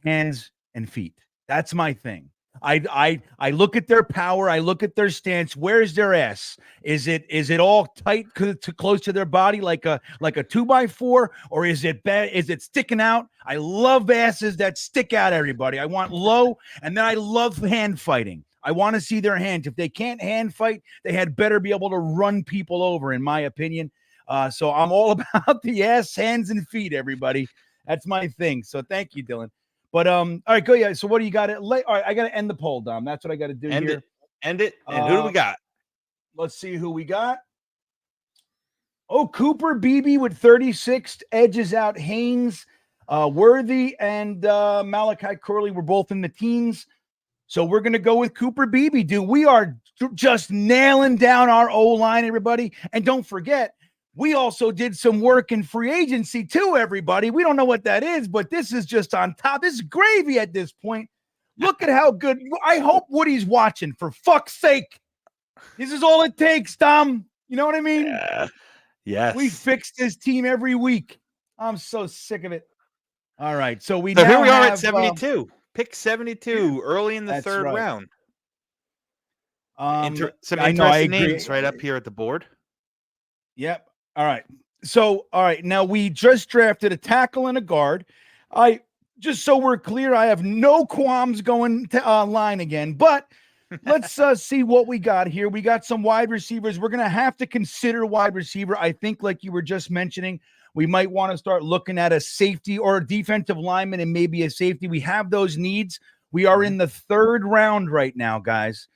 hands, and feet. That's my thing. I look at their power. I look at their stance. Where's their ass? Is it all tight to close to their body like a 2x4, or is it bad? Is it sticking out? I love asses that stick out. Everybody, I want low, and then I love hand fighting. I want to see their hands. If they can't hand fight, they had better be able to run people over, in my opinion. So I'm all about the ass, hands, and feet. Everybody, that's my thing. So thank you, Dylan. But all right, go. Yeah. So what do you got? All right, I got to end the poll, Dom. That's what I got to do here. End it. And who do we got? Let's see who we got. Oh, Cooper Beebe with 36 edges out. Haynes, Worthy, and Malachi Corley were both in the teens. So we're gonna go with Cooper Beebe, dude. We are just nailing down our O-line, everybody. And don't forget, we also did some work in free agency too, everybody. We don't know what that is, but this is just on top. This is gravy at this point. Look at how good. I hope Woody's watching, for fuck's sake. This is all it takes, Tom. You know what I mean? Yes. We fixed this team every week. I'm so sick of it. All right. So here we are at 72. Pick 72 early in the third round. Some interesting names right up here at the board. Yep. All right. So, all right. Now we just drafted a tackle and a guard. Just so we're clear, I have no qualms going to line again, but let's see what we got here. We got some wide receivers. We're going to have to consider wide receiver. I think, like you were just mentioning, we might want to start looking at a safety or a defensive lineman and maybe a safety. We have those needs. We are in the third round right now, guys.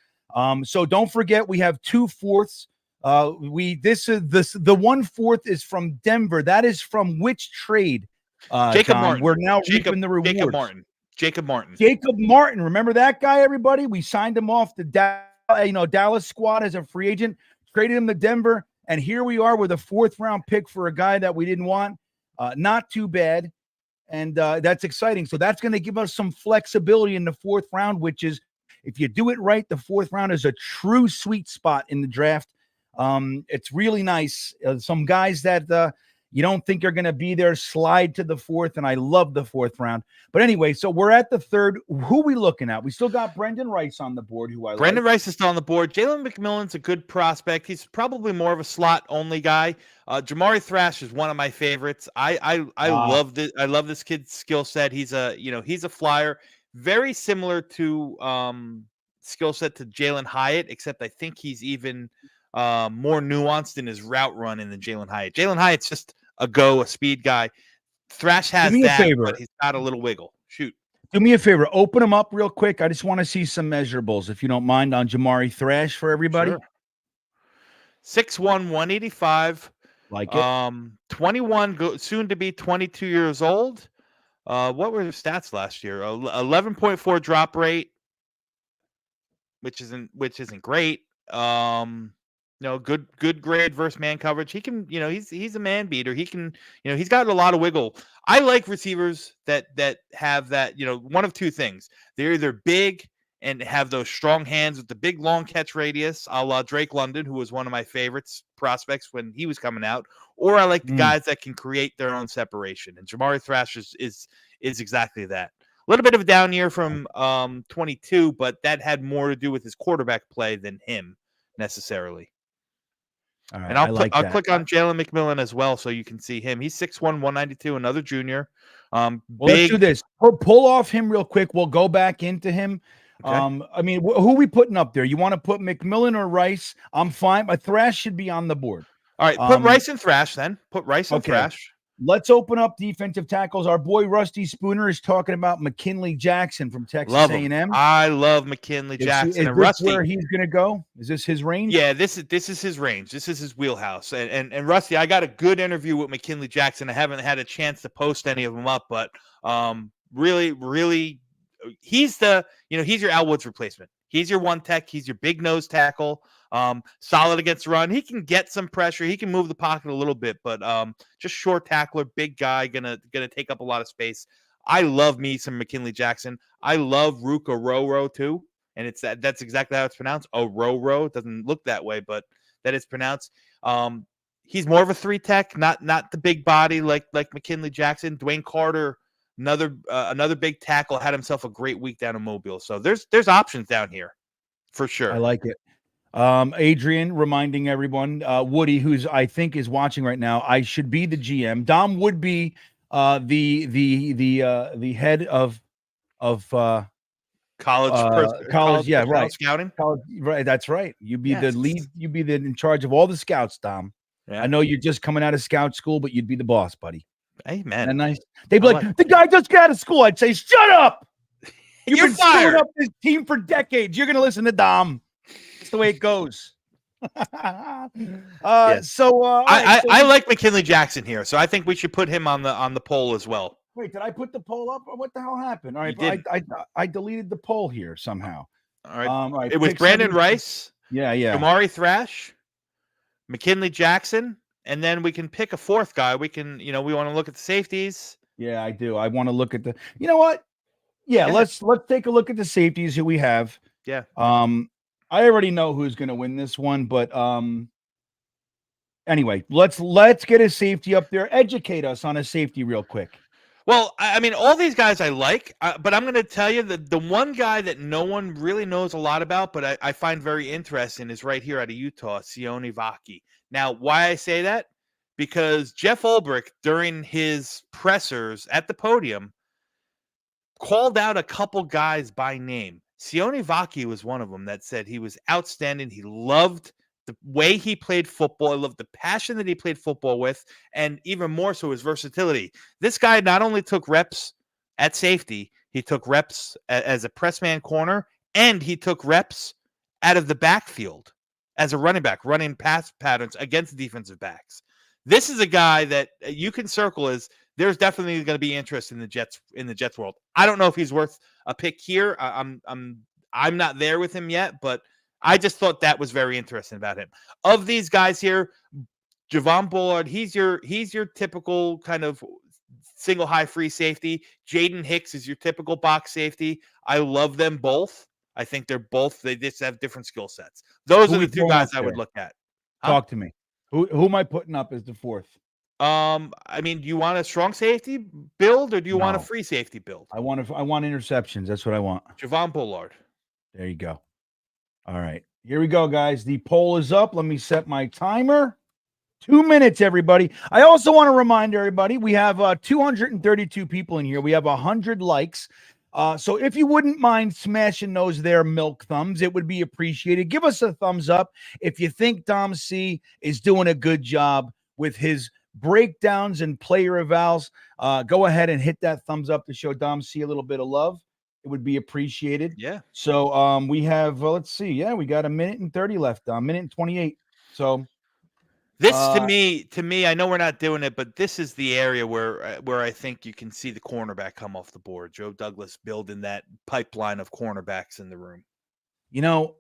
So don't forget, we have 2/4 The 1/4 is from Denver. That is from which trade? Jacob Tom? Martin. We're now reaping the rewards. Jacob Martin. Jacob Martin. Remember that guy, everybody? We signed him off the Dallas squad as a free agent, traded him to Denver, and here we are with a 4th round pick for a guy that we didn't want. Not too bad. And that's exciting. So that's going to give us some flexibility in the 4th round, which is, if you do it right, the 4th round is a true sweet spot in the draft. It's really nice. Some guys that you don't think are going to be there slide to the 4th, and I love the 4th round. But anyway, so we're at the 3rd. Who are we looking at? We still got Brendan Rice on the board, who I Brendan like. Rice is still on the board. Jalen McMillan's a good prospect. He's probably more of a slot-only guy. Jamari Thrash is one of my favorites. I love this. I love this kid's skill set. He's a flyer, very similar to skill set to Jalen Hyatt, except I think he's even more nuanced in his route running than Jalen Hyatt. Jalen Hyatt's just a speed guy. Thrash has that, but he's got a little wiggle. Shoot. Do me a favor. Open them up real quick. I just want to see some measurables, if you don't mind, on Jamari Thrash for everybody. Sure. 6'1", 185. Like it. 21, soon to be 22 years old. What were the stats last year? 11.4 drop rate, which isn't great. Good grade versus man coverage. He can, he's a man beater. He can, he's got a lot of wiggle. I like receivers that have that, one of two things. They're either big and have those strong hands with the big long catch radius, a la Drake London, who was one of my favorites prospects when he was coming out, or I like the guys that can create their own separation. And Jamari Thrash is exactly that. A little bit of a down year from 22, but that had more to do with his quarterback play than him necessarily. All right, and I'll click on Jalen McMillan as well, so you can see him. He's 6'1", 192, another junior. Let's do this. Pull off him real quick. We'll go back into him. Okay. I mean, who are we putting up there? You want to put McMillan or Rice? I'm fine. But Thrash should be on the board. All right, put Rice and Thrash then. Put Rice and Thrash. Let's open up defensive tackles. Our boy Rusty Spooner is talking about McKinley Jackson from Texas A&M. I love McKinley Jackson. Is this where he's going to go? Is this his range? Yeah, this is his range. This is his wheelhouse. And Rusty, I got a good interview with McKinley Jackson. I haven't had a chance to post any of them up, but really, he's he's your Al Woods replacement. He's your one tech. He's your big nose tackle. Solid against the run. He can get some pressure. He can move the pocket a little bit, but just short tackler, big guy, gonna take up a lot of space. I love me some McKinley Jackson. I love Ruka Roro too, and that's exactly how it's pronounced. Roro. It doesn't look that way, but that is pronounced. He's more of a 3 tech, not the big body like McKinley Jackson. Dwayne Carter, another big tackle, had himself a great week down in Mobile. So there's options down here for sure. I like it. Adrian reminding everyone, Woody, who's I think is watching right now, I should be the GM. Dom would be the head of college, yeah, right. Scouting. College, right, that's right. You be the lead, you be in charge of all the scouts, Dom. Yeah. I know you're just coming out of scout school, but you'd be the boss, buddy. Hey, man. And nice. They'd be like, the guy just got out of school. I'd say, shut up. You've been screwing up this team for decades. You're gonna listen to Dom. That's the way it goes. Yes. So I like McKinley Jackson here, so I think we should put him on the poll as well. Wait, did I put the poll up, or what the hell happened? All right, I deleted the poll here somehow. All right, it was Brandon Rice, Jamari Thrash, McKinley Jackson, and then we can pick a 4th guy. We can, we want to look at the safeties. Yeah, I do. I want to look at the. You know what? Yeah, let's take a look at the safeties who we have. Yeah. I already know who's going to win this one, but anyway, let's get a safety up there. Educate us on a safety real quick. Well, I mean, all these guys I like, but I'm going to tell you that the one guy that no one really knows a lot about, but I find very interesting, is right here out of Utah, Sione Vaki. Now, why I say that? Because Jeff Ulbrich, during his pressers at the podium, called out a couple guys by name. Sione Vaki was one of them that said he was outstanding. He loved the way he played football. I loved the passion that he played football with, and even more so his versatility. This guy not only took reps at safety, he took reps as a press man corner, and he took reps out of the backfield as a running back, running pass patterns against defensive backs. This is a guy that you can circle as there's definitely going to be interest in the Jets world. I don't know if he's worth a pick here. I'm not there with him yet, but I just thought that was very interesting about him. Of these guys here, Javon Bullard, he's your typical kind of single high free safety. Jaden Hicks is your typical box safety. I love them both. I think they just have different skill sets. Those are the two guys I would look at. Talk to me. Who am I putting up as the fourth? I mean, do you want a strong safety build or do you want a free safety build? I want interceptions. That's what I want. Javon Bullard. There you go. All right. Here we go, guys. The poll is up. Let me set my timer. 2 minutes, everybody. I also want to remind everybody, we have 232 people in here. We have 100 likes. So if you wouldn't mind smashing those there milk thumbs, it would be appreciated. Give us a thumbs up if you think Dom C is doing a good job with his breakdowns and player evals. Go ahead and hit that thumbs up to show Dom C a little bit of love. It would be appreciated. Yeah. So we have, let's see. Yeah, we got 1:30 left. 1:28. So this to me, I know we're not doing it, but this is the area where I think you can see the cornerback come off the board. Joe Douglas building that pipeline of cornerbacks in the room. You know,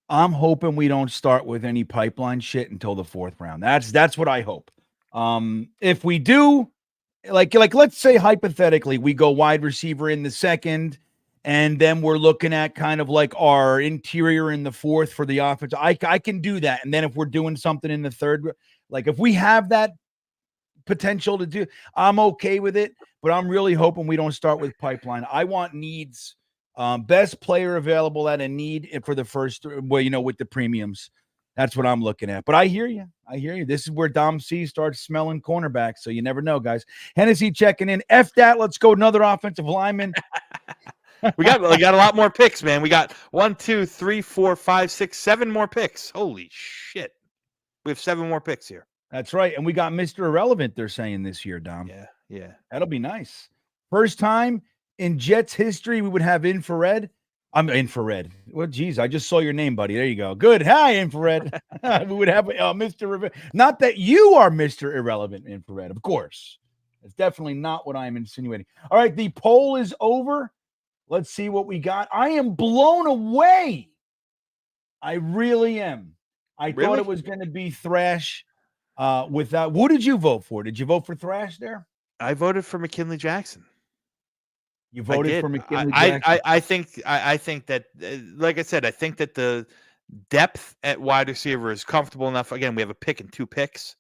I'm hoping we don't start with any pipeline shit until the 4th round. That's what I hope. If we do, like let's say hypothetically we go wide receiver in the 2nd, and then we're looking at kind of like our interior in the 4th for the offense. I can do that. And then if we're doing something in the 3rd, like if we have that potential to do, I'm okay with it. But I'm really hoping we don't start with pipeline. I want needs, best player available at a need for the first, with the premiums. That's what I'm looking at. But I hear you. This is where Dom C starts smelling cornerbacks. So you never know, guys. Hennessy checking in. F that. Let's go. Another offensive lineman. We got a lot more picks, man. We got 1, 2, 3, 4, 5, 6, 7 more picks. Holy shit. We have 7 more picks here. That's right. And we got Mr. Irrelevant, they're saying this year, Dom. Yeah. That'll be nice. First time in Jets history we would have infrared. I'm infrared. Well, geez, I just saw your name, buddy. There you go. Good. Hi, infrared. We would have Mr. Not that you are Mr. Irrelevant infrared, of course. It's definitely not what I'm insinuating. All right, the poll is over. Let's see what we got. I am blown away. I really am. I thought it was going to be Thrash without. What did you vote for? Did you vote for Thrash there? I voted for McKinley Jackson. You voted for McKinley Jackson? I think that, like I said, I think that the depth at wide receiver is comfortable enough. Again, we have a pick and 2 picks.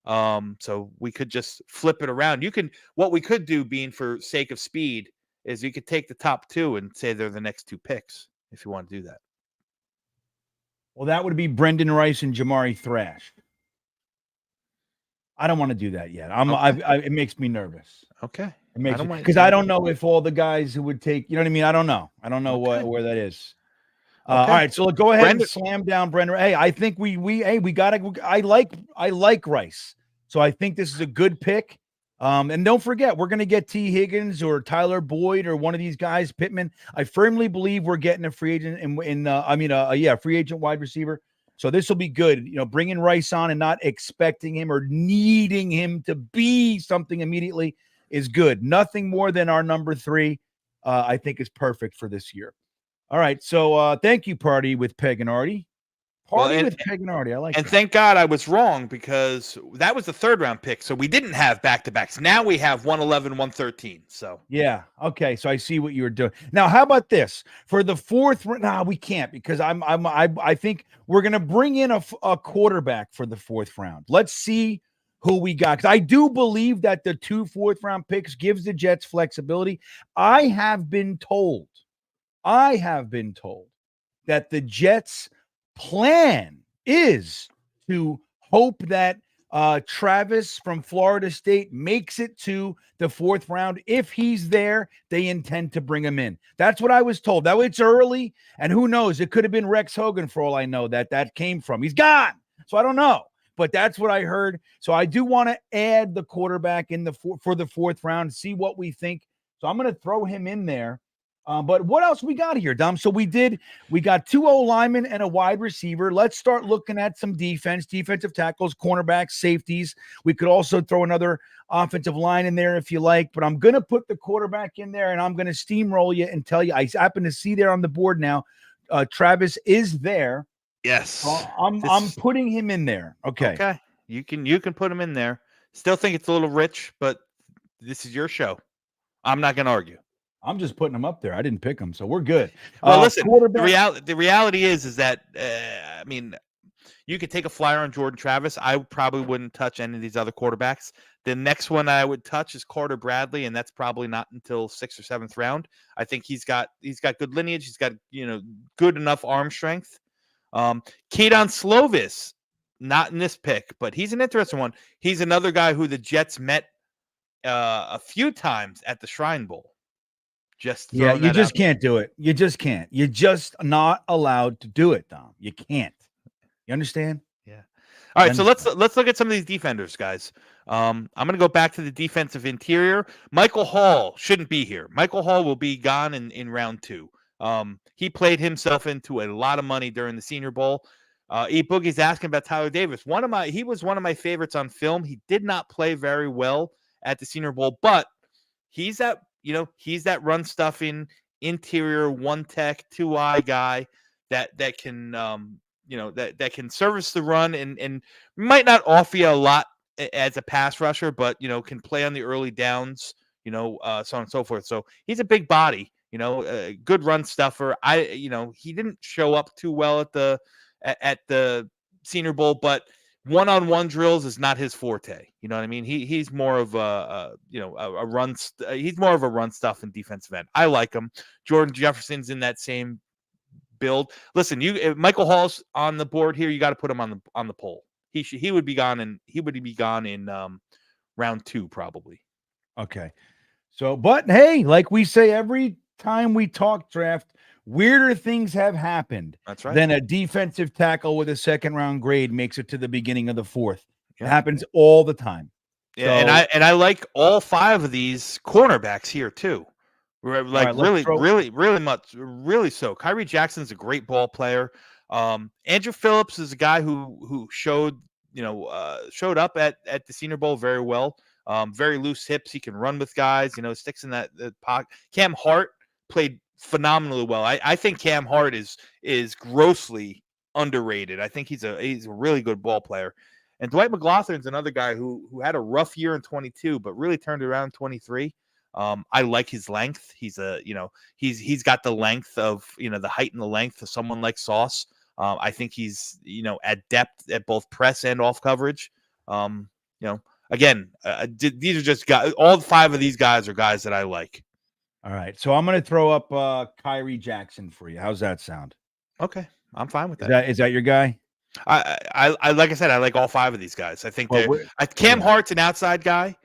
So we could just flip it around. What we could do, being for sake of speed, is you could take the top 2 and say they're the next 2 picks if you want to do that. Well, that would be Brendan Rice and Jamari Thrash. I don't want to do that yet. It makes me nervous. Okay. It makes because I don't know if all the guys who would take, you know what I mean? I don't know. I don't know where that is. All right, so go ahead and slam down Brendan. Hey, I think we gotta. I like Rice, so I think this is a good pick. And don't forget, we're going to get T. Higgins or Tyler Boyd or one of these guys, Pittman. I firmly believe we're getting a free agent free agent wide receiver. So this will be good. Bringing Rice on and not expecting him or needing him to be something immediately is good. Nothing more than our number 3, I think is perfect for this year. All right. So thank you, Party with Peg and Artie. With Peg and Artie. I like and that. Thank God I was wrong, because that was the 3rd round pick. So we didn't have back-to-backs. Now we have 111, 113. So yeah. Okay. So I see what you were doing. Now, how about this? For the 4th, no, we can't, because I think we're going to bring in a quarterback for the 4th round. Let's see who we got, because I do believe that the 2 4th round picks gives the Jets flexibility. I have been told that the Jets' plan is to hope that Travis from Florida State makes it to the 4th round. If he's there, they intend to bring him in. That's what I was told. Now it's early, and who knows? It could have been Rex Hogan for all I know that came from. He's gone, so I don't know. But that's what I heard. So I do want to add the quarterback in for the 4th round, see what we think. So I'm going to throw him in there. But what else we got here, Dom? So we got 2 O linemen and a wide receiver. Let's start looking at some defensive tackles, cornerbacks, safeties. We could also throw another offensive line in there if you like, but I'm going to put the quarterback in there and I'm going to steamroll you and tell you, I happen to see there on the board now, Travis is there. Yes. So I'm putting him in there. Okay. You can put him in there. Still think it's a little rich, but this is your show. I'm not going to argue. I'm just putting him up there. I didn't pick him, so we're good. Well, listen, the reality is that I mean, you could take a flyer on Jordan Travis. I probably wouldn't touch any of these other quarterbacks. The next one I would touch is Carter Bradley, and that's probably not until 6th or 7th round. I think he's got good lineage. He's got good enough arm strength. Keaton Slovis, not in this pick, but he's an interesting one. He's another guy who the Jets met a few times at the Shrine Bowl. You just can't do it. You just can't. You're just not allowed to do it, Dom. You can't. You understand? Yeah. All right. So let's look at some of these defenders, guys. I'm going to go back to the defensive interior. Michael Hall shouldn't be here. Michael Hall will be gone in round 2. He played himself into a lot of money during the Senior Bowl. E Boogie's asking about Tyler Davis. He was one of my favorites on film. He did not play very well at the Senior Bowl, but he's that run stuffing interior 1-tech 2-eye guy that can that can service the run and might not offer you a lot as a pass rusher, but can play on the early downs, so on and so forth. So he's a big body, a good run stuffer. He didn't show up too well at the Senior Bowl, but one-on-one drills is not his forte. You know what I mean? He's more of a run. He's more of a run stuff and defensive end. I like him. Jordan Jefferson's in that same build. Listen, if Michael Hall's on the board here, you got to put him on the poll. He would be gone in round 2 probably. Okay. So, but hey, like we say every time we talk draft, weirder things have happened. That's right. Than a defensive tackle with a 2nd-round grade makes it to the beginning of the 4th. Yeah. It happens all the time. Yeah, so, and I like all 5 of these cornerbacks here too. Like really so. Kyrie Jackson's a great ball player. Andrew Phillips is a guy who showed up at the Senior Bowl very well. Very loose hips. He can run with guys. Sticks in that pocket. Cam Hart played phenomenally well. I think Cam Hart is grossly underrated. I think he's a really good ball player. And Dwight McLaughlin's another guy who had a rough year in 22, but really turned around in 23. I like his length. He's he's got the length of the height and the length of someone like Sauce. I think he's at depth at both press and off coverage. Again, these are just guys. All 5 of these guys are guys that I like. All right, so I'm going to throw up Kyrie Jackson for you. How's that sound? Okay, I'm fine with that. Is that your guy? I like I said, I like all 5 of these guys. I think Cam Hart's an outside guy.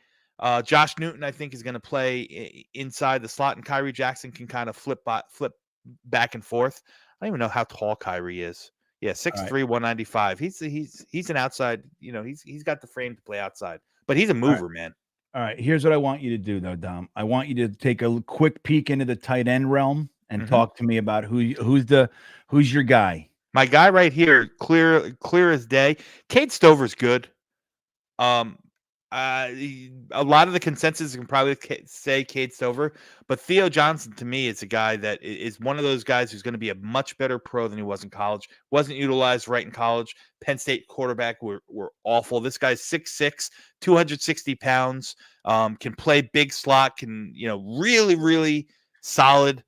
Josh Newton, I think, is going to play inside the slot, and Kyrie Jackson can kind of flip back and forth. I don't even know how tall Kyrie is. Yeah, 6'3", 195. He's an outside. He's got the frame to play outside, but he's a mover, man. All right, here's what I want you to do, though, Dom. I want you to take a quick peek into the tight end realm and talk to me about who's your guy. My guy right here, clear as day. Cade Stover's good. A lot of the consensus can probably say Cade Stover, but Theo Johnson to me is a guy that is one of those guys who's going to be a much better pro than he was in college. Wasn't utilized right in college. Penn State quarterback were awful. This guy's 6'6", 260 pounds, can play big slot, can really, really solid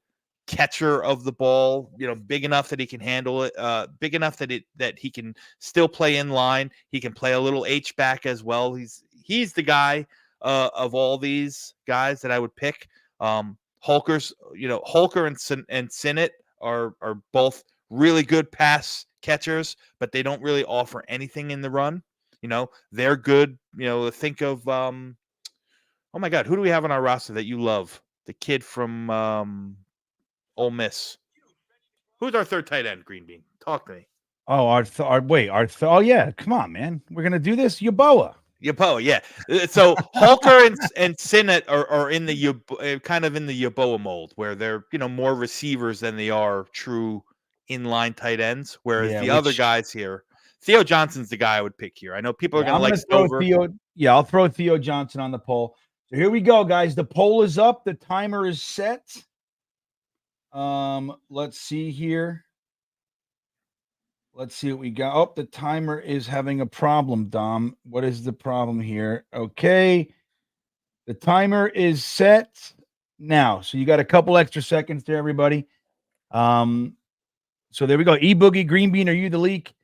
catcher of the ball, big enough that he can handle it, big enough that he can still play in line. He can play a little H back as well. He's the guy of all these guys that I would pick. Holker and Sinnott are both really good pass catchers, but they don't really offer anything in the run. They're good. Think of oh my God, who do we have on our roster that you love? The kid from Ole Miss. Who's our 3rd tight end? GreenBean. Talk to me. Oh, oh yeah, come on, man. We're gonna do this. Yaboa. Yeboah, yeah. So Halter and Sinnott are in the kind of in the Yeboah mold, where they're more receivers than they are true inline tight ends. Whereas Yeah, the other guys here, Theo Johnson's the guy I would pick here. I know people are Yeah, going to like throw Stover. Theo. Yeah, I'll throw Theo Johnson on the poll. So here we go, guys. The poll is up. The timer is set. Let's see here. Let's see what we got. Oh, the timer is having a problem, Dom. What is the problem here? Okay. The timer is set now. So you got a couple extra seconds there, everybody. So there we go. E-Boogie, GreenBean, are you the leak?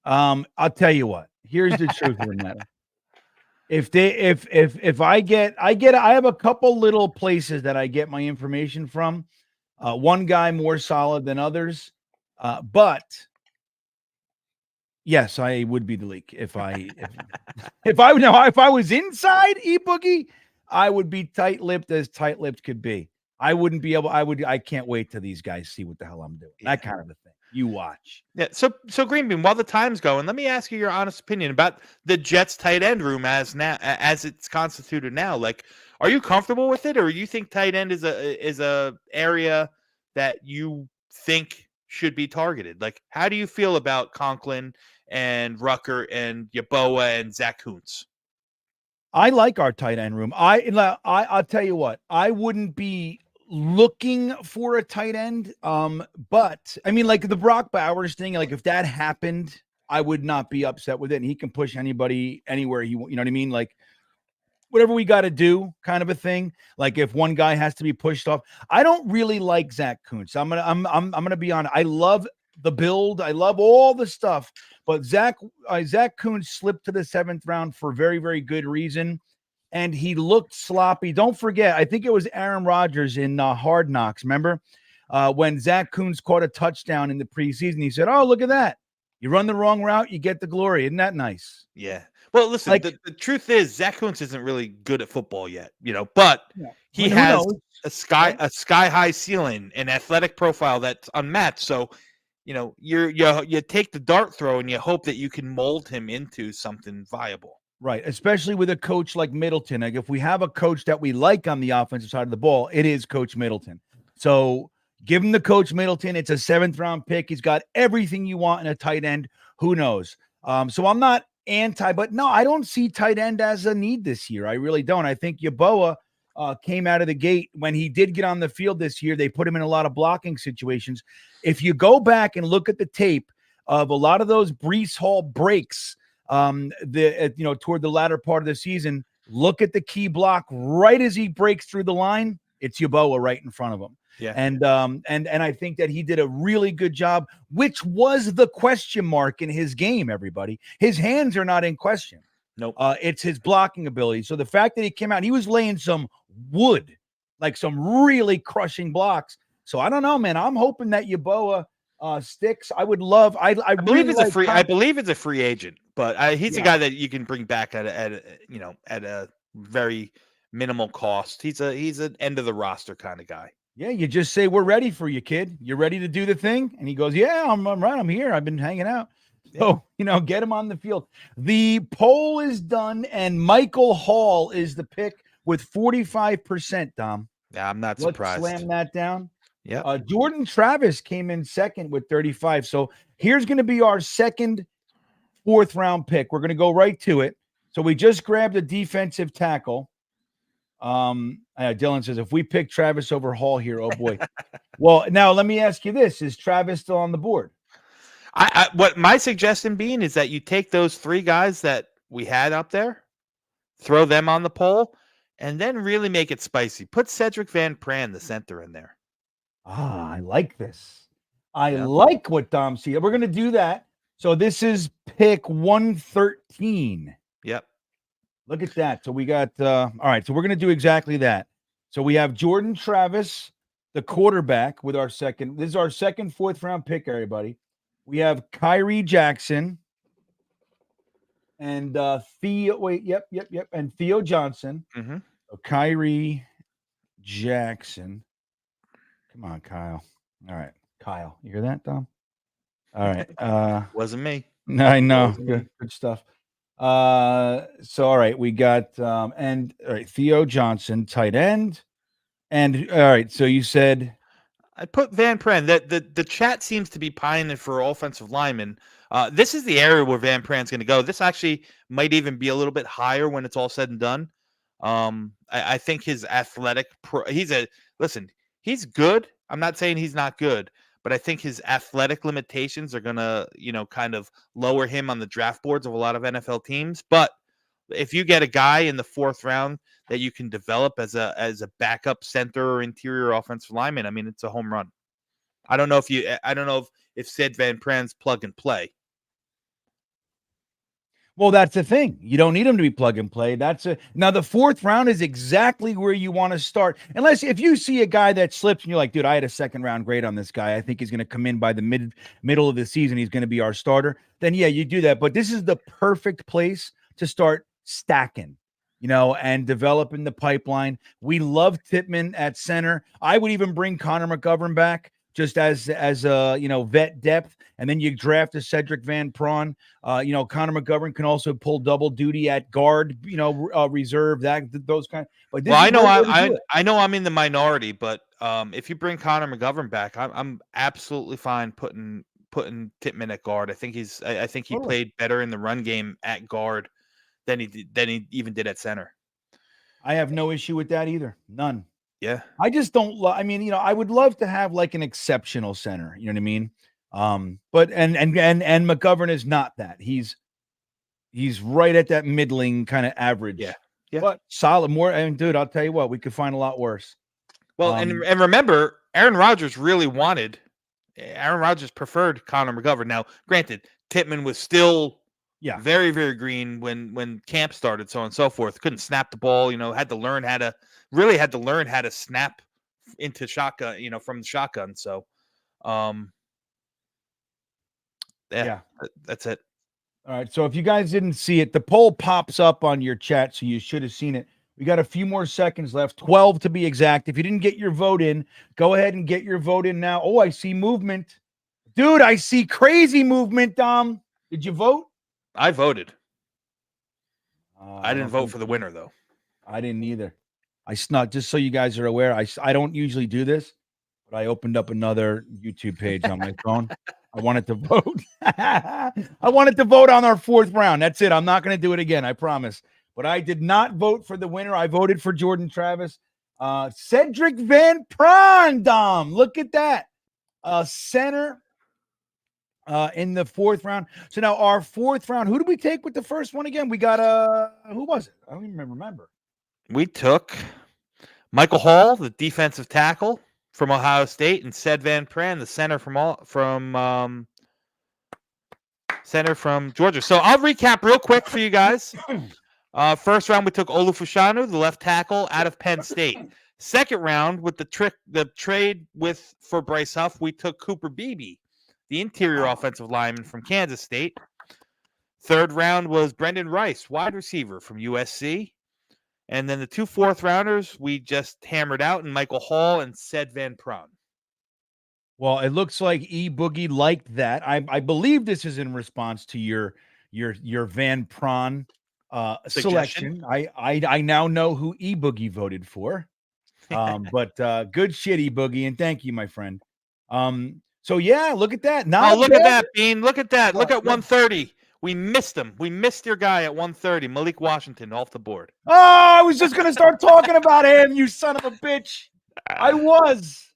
I'll tell you what. Here's the truth of the matter. If I have a couple little places that I get my information from. One guy more solid than others. But yes, I would be the leak if I was inside E-Boogie, I would be tight-lipped as tight-lipped could be. I wouldn't be able. I can't wait till these guys see what the hell I'm doing. That kind of a thing. You watch. Yeah. So GreenBean, while the time's going, let me ask you your honest opinion about the Jets tight end room as it's constituted now. Like, are you comfortable with it, or you think tight end is a area that you think should be targeted? Like, how do you feel about Conklin and Rucker and Yeboah and Zach Kuntz? I like our tight end room. I'll tell you what, I wouldn't be looking for a tight end. But I mean, like the Brock Bowers thing, like if that happened, I would not be upset with it. And he can push anybody anywhere you know what I mean? Like whatever we got to do, kind of a thing. Like if one guy has to be pushed off, I don't really like Zach Kuntz. I'm gonna be honest. I love the build. I love all the stuff. But Zach Kuntz slipped to the 7th round for very, very good reason. And he looked sloppy. Don't forget, I think it was Aaron Rodgers in Hard Knocks. Remember when Zach Kuntz caught a touchdown in the preseason? He said, "Oh, look at that. You run the wrong route, you get the glory." Isn't that nice? Yeah. Well, listen, the truth is Zach Kuntz isn't really good at football yet, but he has a sky high ceiling, an athletic profile that's unmatched. So, you take the dart throw and you hope that you can mold him into something viable. Right, especially with a coach like Middleton. Like if we have a coach that we like on the offensive side of the ball, it is Coach Middleton. So give him the Coach Middleton. It's a 7th round pick. He's got everything you want in a tight end. Who knows? So I'm not anti, but no, I don't see tight end as a need this year. I really don't. I think Yeboah came out of the gate when he did get on the field this year. They put him in a lot of blocking situations. If you go back and look at the tape of a lot of those BRYCE Hall breaks, toward the latter part of the season, look at the key block right as he breaks through the line. It's Yeboah right in front of him. Yeah. And I think that he did a really good job, which was the question mark in his game, everybody. His hands are not in question. Nope. It's his blocking ability. So the fact that he came out, he was laying some wood, like some really crushing blocks. So I don't know, man. I'm hoping that Yeboah sticks. I would love. I believe it's I believe it's a free agent, but he's a guy that you can bring back at a very minimal cost. He's an end of the roster kind of guy. Yeah, you just say, "We're ready for you, kid. You're ready to do the thing," and he goes, "Yeah, I'm right. I'm here. I've been hanging out." So get him on the field. The poll is done, and Michael Hall is the pick with 45%. Dom. Yeah, I'm not surprised. Let's slam that down. Yeah. Jordan Travis came in second with 35. So here's going to be our second 4th round pick. We're going to go right to it. So we just grabbed a defensive tackle. Dylan says, if we pick Travis over Hall here, oh boy. Well, now let me ask you this. Is Travis still on the board? What my suggestion being is that you take those 3 guys that we had up there, throw them on the poll, and then really make it spicy. Put Cedric Van Pran, the center, in there. I like this. I like what Dom said. We're going to do that. So this is pick 113. Yep. Look at that. So we got, all right. So we're going to do exactly that. So we have Jordan Travis, the quarterback, with our second. This is our second 4th round pick, everybody. We have Kyrie Jackson and Theo. And Theo Johnson. Mm-hmm. So Kyrie Jackson. Come on, Kyle. All right, Kyle. You hear that, Dom? All right. Wasn't me. I know. Good stuff. So all right, we got and all right, Theo Johnson, tight end. And all right, so you said I put Van Pran. The chat seems to be pining for offensive linemen. This is the area where Van Pran's going to go. This actually might even be a little bit higher when it's all said and done. I think his athletic. Listen. He's good. I'm not saying he's not good, but I think his athletic limitations are going to, kind of lower him on the draft boards of a lot of NFL teams. But if you get a guy in the 4th round that you can develop as a backup center or interior offensive lineman, I mean, it's a home run. I don't know if Sid Van Pran's plug and play. well, that's the thing. You don't need him to be plug and play. Now the 4th round is exactly where you want to start. Unless if you see a guy that slips and you're like, dude, I had a 2nd round grade on this guy. I think he's going to come in by the middle of the season. He's going to be our starter. Then yeah, you do that. But this is the perfect place to start stacking, and developing the pipeline. We love Tippmann at center. I would even bring Connor McGovern back just as a vet depth, and then you draft a Cedric Van Pran. Connor McGovern can also pull double duty at guard, reserve those kind. But I know I'm in the minority, but if you bring Connor McGovern back, I'm absolutely fine putting Tippmann at guard. I think he played better in the run game at guard than he even did at center. I have no issue with that either. None. Yeah. I just don't I would love to have like an exceptional center, you know what I mean? But and McGovern is not that. He's right at that middling kind of average. Yeah. But solid more. And dude, I'll tell you what, we could find a lot worse. Well, and remember, Aaron Rodgers preferred Connor McGovern. Now, granted, Tippmann was still very, very green when camp started, so on and so forth. Couldn't snap the ball, had to learn how to snap into shotgun, from the shotgun. So, that's it. All right. So if you guys didn't see it, the poll pops up on your chat, so you should have seen it. We got a few more seconds left, 12 to be exact. If you didn't get your vote in, go ahead and get your vote in now. Oh, I see movement. Dude, I see crazy movement, Dom. Did you vote? I voted. I didn't vote for the winner, though. I didn't either. I snuck, just so you guys are aware, I don't usually do this, but I opened up another YouTube page on my phone. I wanted to vote. I wanted to vote on our 4th round. That's it. I'm not going to do it again. I promise. But I did not vote for the winner. I voted for Jordan Travis. Cedric Van Pran, Dom. Look at that. Center in the 4th round. So now our 4th round, who did we take with the first one again? We got who was it? I don't even remember. We took Michael Hall, the defensive tackle from Ohio State, and Ced Van Pran, the center from Georgia. So I'll recap real quick for you guys. First round, we took Olufushanu, the left tackle out of Penn State. Second round, with the trade for Bryce Huff, we took Cooper Beebe, the interior offensive lineman from Kansas State. Third round was Brendan Rice, wide receiver from USC. And then the 2 4th rounders we just hammered out, and Michael Hall and Ced Van Pran. Well, it looks like E Boogie liked that. I believe this is in response to your Van Pran selection. I now know who E Boogie voted for. But good shit, E Boogie, and thank you, my friend. So yeah, look at that. Now look at that, Bean. Look at that. Look at 130. We missed him. We missed your guy at 130, Malik Washington, off the board. Oh, I was just going to start talking about him, you son of a bitch. I was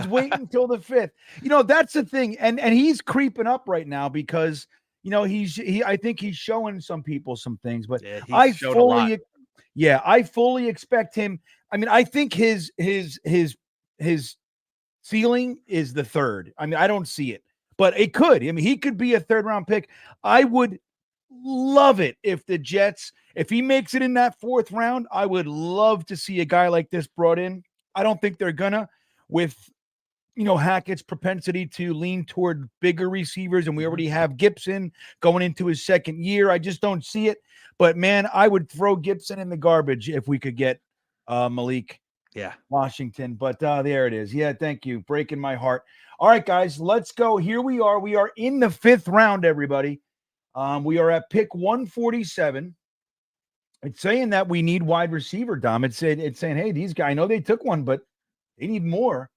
waiting until the 5th. That's the thing. And he's creeping up right now because, I think he's showing some people some things, but I fully expect him. I mean, I think his ceiling is the 3rd. I mean, I don't see it. But it could. I mean, he could be a 3rd round pick. I would love it if the Jets, if he makes it in that 4th round, I would love to see a guy like this brought in. I don't think they're gonna, with Hackett's propensity to lean toward bigger receivers, and we already have Gibson going into his 2nd year. I just don't see it. But man, I would throw Gibson in the garbage if we could get Malik Washington. But there it is. Yeah, thank you. Breaking my heart. All right, guys, let's go. Here we are. We are in the 5th round, everybody. We are at pick 147. It's saying that we need wide receiver, Dom. It's saying, hey, these guys, I know they took one, but they need more.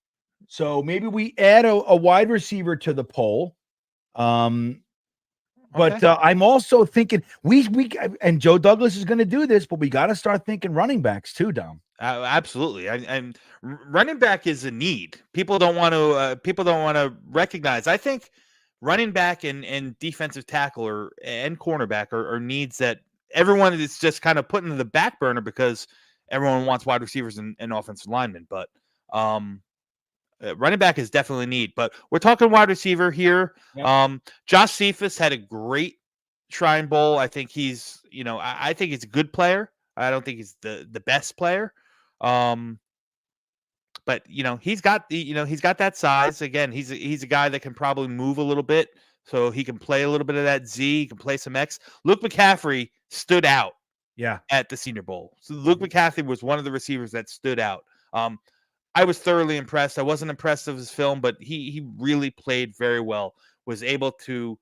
So maybe we add a wide receiver to the poll. But I'm also thinking we and Joe Douglas is going to do this, but we got to start thinking running backs too, Dom. Absolutely. And running back is a need. People don't want to recognize. I think running back and defensive tackle and cornerback are needs that everyone is just kind of putting to the back burner because everyone wants wide receivers and offensive linemen. But running back is definitely a need. But we're talking wide receiver here. Yep. Josh Cephas had a great Shrine Bowl. I think he's, I think he's a good player. I don't think he's the best player. But he's got that size. Again, he's a guy that can probably move a little bit, so he can play a little bit of that Z. He can play some X. Luke McCaffrey stood out. Yeah, at the Senior Bowl. So Luke McCaffrey was one of the receivers that stood out. I was thoroughly impressed. I wasn't impressed with his film, but he really played very well. Was able to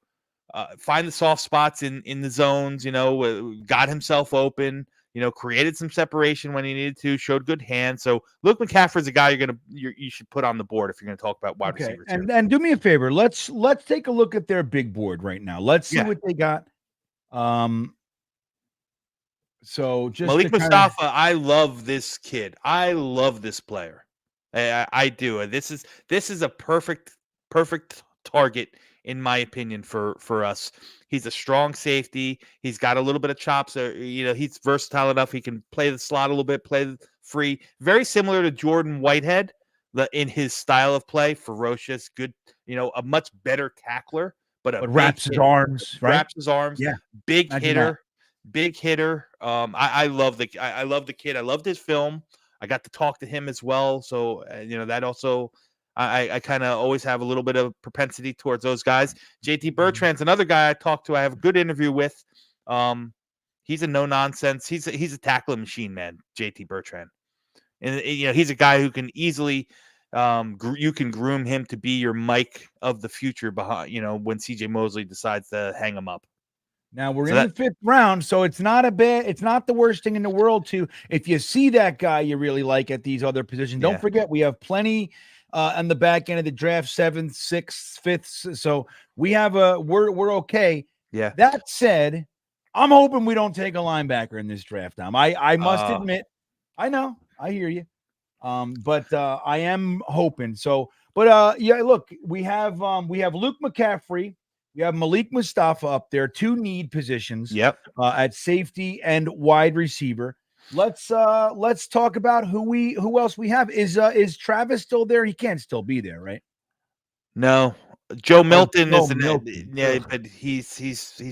find the soft spots in the zones. Got himself open. Created some separation when he needed to. Showed good hands. So Luke McCaffrey is a guy you should put on the board if you're going to talk about wide receivers. And do me a favor. Let's take a look at their big board right now. Let's see what they got. So just Malik Mustafa, I love this kid. I love this player. I do. This is a perfect target in my opinion for us. He's a strong safety. He's got a little bit of chops. He's versatile enough. He can play the slot a little bit, play free. Very similar to Jordan Whitehead in his style of play. Ferocious, good. A much better tackler, but wraps his arms. Right? Wraps his arms. Yeah. Big hitter. Big hitter. I love the kid. I loved his film. I got to talk to him as well. So that also I kind of always have a little bit of propensity towards those guys. JT Bertrand's another guy I talked to. I have a good interview with. He's a no nonsense. He's a tackling machine, man. JT Bertrand, and he's a guy who can easily you can groom him to be your Mike of the future behind. When CJ Mosley decides to hang him up. Now we're in the 5th round, so it's not the worst thing in the world to, if you see that guy you really like at these other positions. Don't forget, we have plenty on the back end of the draft, 7th, 6th, 5th. So we have we're okay. Yeah. That said, I'm hoping we don't take a linebacker in this draft. I must admit, I know, I hear you. But I am hoping. So, but look, we have Luke McCaffrey. We have Malik Mustafa up there, 2 need positions. Yep. At safety and wide receiver. Let's talk about who else we have. Is Travis still there? He can't still be there, right? No. Joe Milton Milton. Yeah, but he's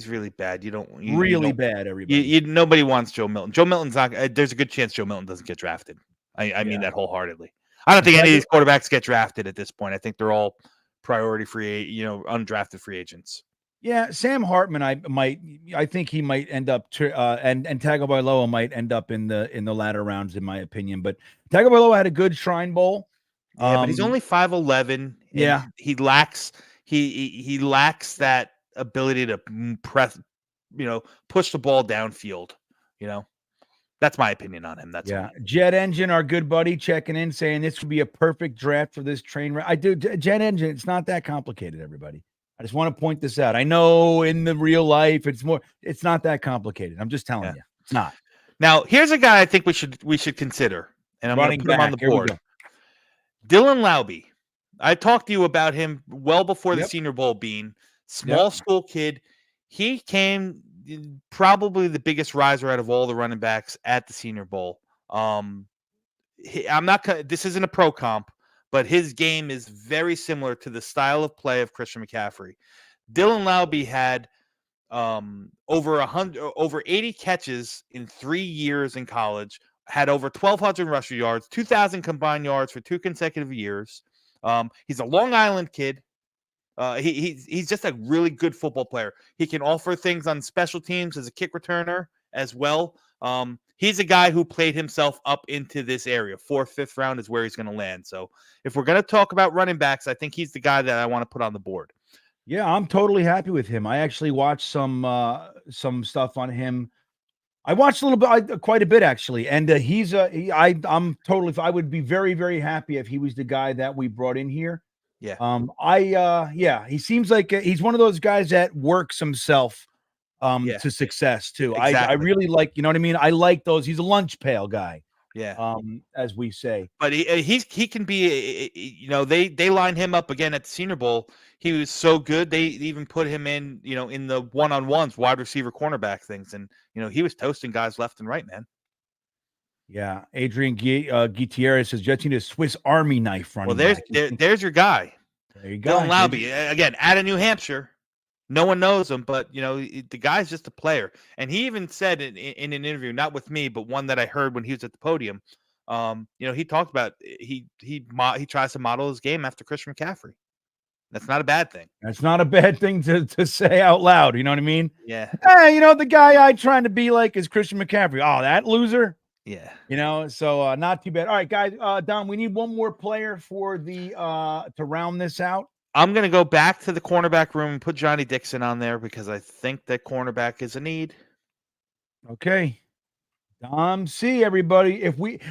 really bad. Bad, everybody. Nobody wants Joe Milton. Joe Milton's not. There's a good chance Joe Milton doesn't get drafted. I mean that wholeheartly. I don't think any of these quarterbacks get drafted at this point. I think they're all priority free, undrafted free agents. Yeah, Sam Hartman, I think he might end up and Tagovailoa might end up in the latter rounds, in my opinion. But Tagovailoa had a good Shrine Bowl. Yeah, but he's only 5'11". Yeah, he lacks that ability to press, push the ball downfield. That's my opinion on him. That's Jet Engine, our good buddy, checking in, saying this would be a perfect draft for this train wreck. I do. Jet Engine, it's not that complicated, everybody. I just want to point this out. I know in the real life, it's not that complicated. I'm just telling you, it's not. Now, here's a guy I think we should consider, and I'm going to put him on the board. Dylan Laube. I talked to you about him well before the Senior Bowl, Bean. Small school kid. He came probably the biggest riser out of all the running backs at the Senior Bowl. This isn't a pro comp, but his game is very similar to the style of play of Christian McCaffrey. Dylan Laube had over 80 catches in 3 years in college, had over 1,200 rushing yards, 2,000 combined yards for 2 consecutive years. He's a Long Island kid. He's just a really good football player. He can offer things on special teams as a kick returner as well. He's a guy who played himself up into this area. 4th, 5th round is where he's going to land. So if we're going to talk about running backs, I think he's the guy that I want to put on the board. Yeah, I'm totally happy with him. I actually watched some stuff on him. I watched a little bit, quite a bit actually, and I'm totally. I would be very, very happy if he was the guy that we brought in here. Yeah. Yeah, he seems like he's one of those guys that works himself Yeah. to success too. I Exactly. really like, you know what I mean? I like those. He's a lunch pail guy, Yeah. as we say. But he can be, you know, they lined him up again at the Senior Bowl. He was so good they even put him in, you know, in the one-on-ones, wide receiver, cornerback things, and you know he was toasting guys left and right, man. Yeah, Adrian Gutierrez says Jets need a Swiss Army knife running. Well, back. there's your guy, There you go. Dylan Laube, again out of New Hampshire. No one knows him, but you know the guy's just a player. And he even said in an interview, not with me, but one that I heard when he was at the podium. You know, he talked about he tries to model his game after Christian McCaffrey. That's not a bad thing. That's not a bad thing to say out loud. You know what I mean? Yeah. Hey, you know, the guy I trying to be like is Christian McCaffrey. Oh, that loser. Yeah. You know, so not too bad. All right, guys. Dom, we need one more player for the to round this out. I'm going to go back to the cornerback room and put Johnny Dixon on there because I think that cornerback is a need. Okay. Dom, see everybody. If we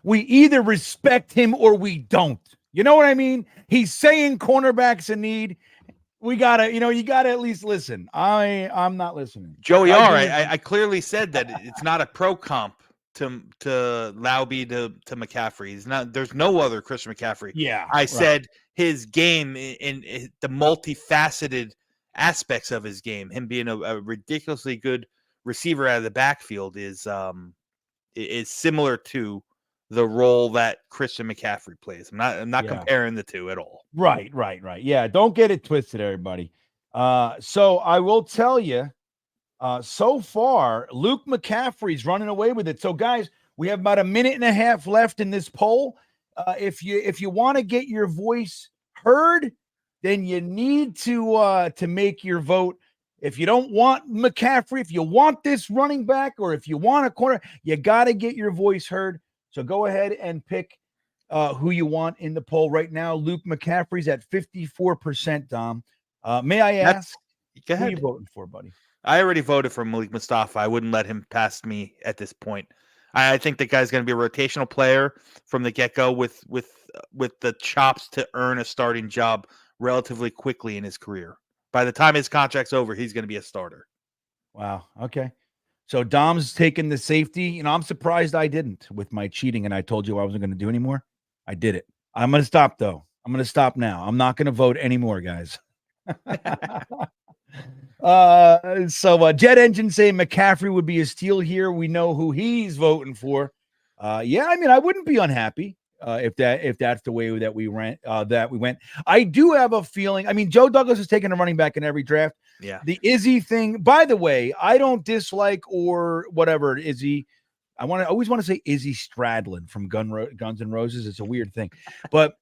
either respect him or we don't. You know what I mean? He's saying cornerback's a need. We gotta, you gotta at least listen. I'm not listening. Joey R. I clearly said that it's not a pro comp to Laube to McCaffrey. He's not. There's no other Christian McCaffrey. Yeah, I said his game in the multifaceted aspects of his game, him being a ridiculously good receiver out of the backfield is similar to the role that Christian McCaffrey plays. I'm not comparing the two at all. Right. Yeah, don't get it twisted, everybody. So I will tell you, so far, Luke McCaffrey's running away with it. So, guys, we have about a minute and a half left in this poll. If you want to get your voice heard, then you need to make your vote. If you don't want McCaffrey, if you want this running back, or if you want a corner, you got to get your voice heard. So go ahead and pick who you want in the poll right now. Luke McCaffrey's at 54%, Dom. May I ask, go ahead. Who are you voting for, buddy? I already voted for Malik Mustafa. I wouldn't let him pass me at this point. I think the guy's going to be a rotational player from the get-go with the chops to earn a starting job relatively quickly in his career. By the time his contract's over, he's going to be a starter. Wow. Okay. So Dom's taking the safety. You know, I'm surprised I didn't with my cheating, and I told you I wasn't going to do anymore. I did it. I'm going to stop, though. I'm going to stop now. I'm not going to vote anymore, guys. Jet Engine saying McCaffrey would be a steal here. We know who he's voting for. Yeah, I mean, I wouldn't be unhappy if that's the way that we went. I do have a feeling. I mean, Joe Douglas is taking a running back in every draft. Yeah. The Izzy thing, by the way, I don't dislike or whatever Izzy. I always want to say Izzy Stradlin from Guns N' Roses. It's a weird thing, but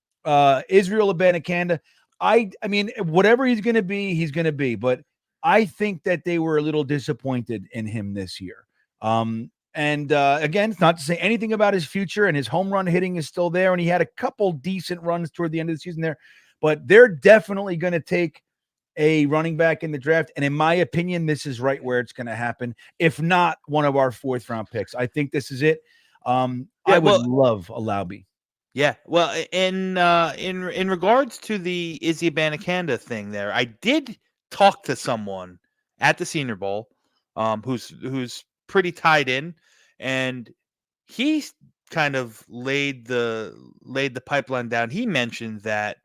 Israel Abanikanda. I mean, whatever he's going to be, he's going to be. But I think that they were a little disappointed in him this year. And again, it's not to say anything about his future, and his home run hitting is still there. And he had a couple decent runs toward the end of the season there, but they're definitely going to take a running back in the draft. And in my opinion, this is right where it's going to happen. If not one of our 4th round picks, I think this is it. I would love a Laube. Yeah. Well, in regards to the Izzy Abanikanda thing there, I did talk to someone at the Senior Bowl, who's pretty tied in, and he kind of laid the pipeline down. He mentioned that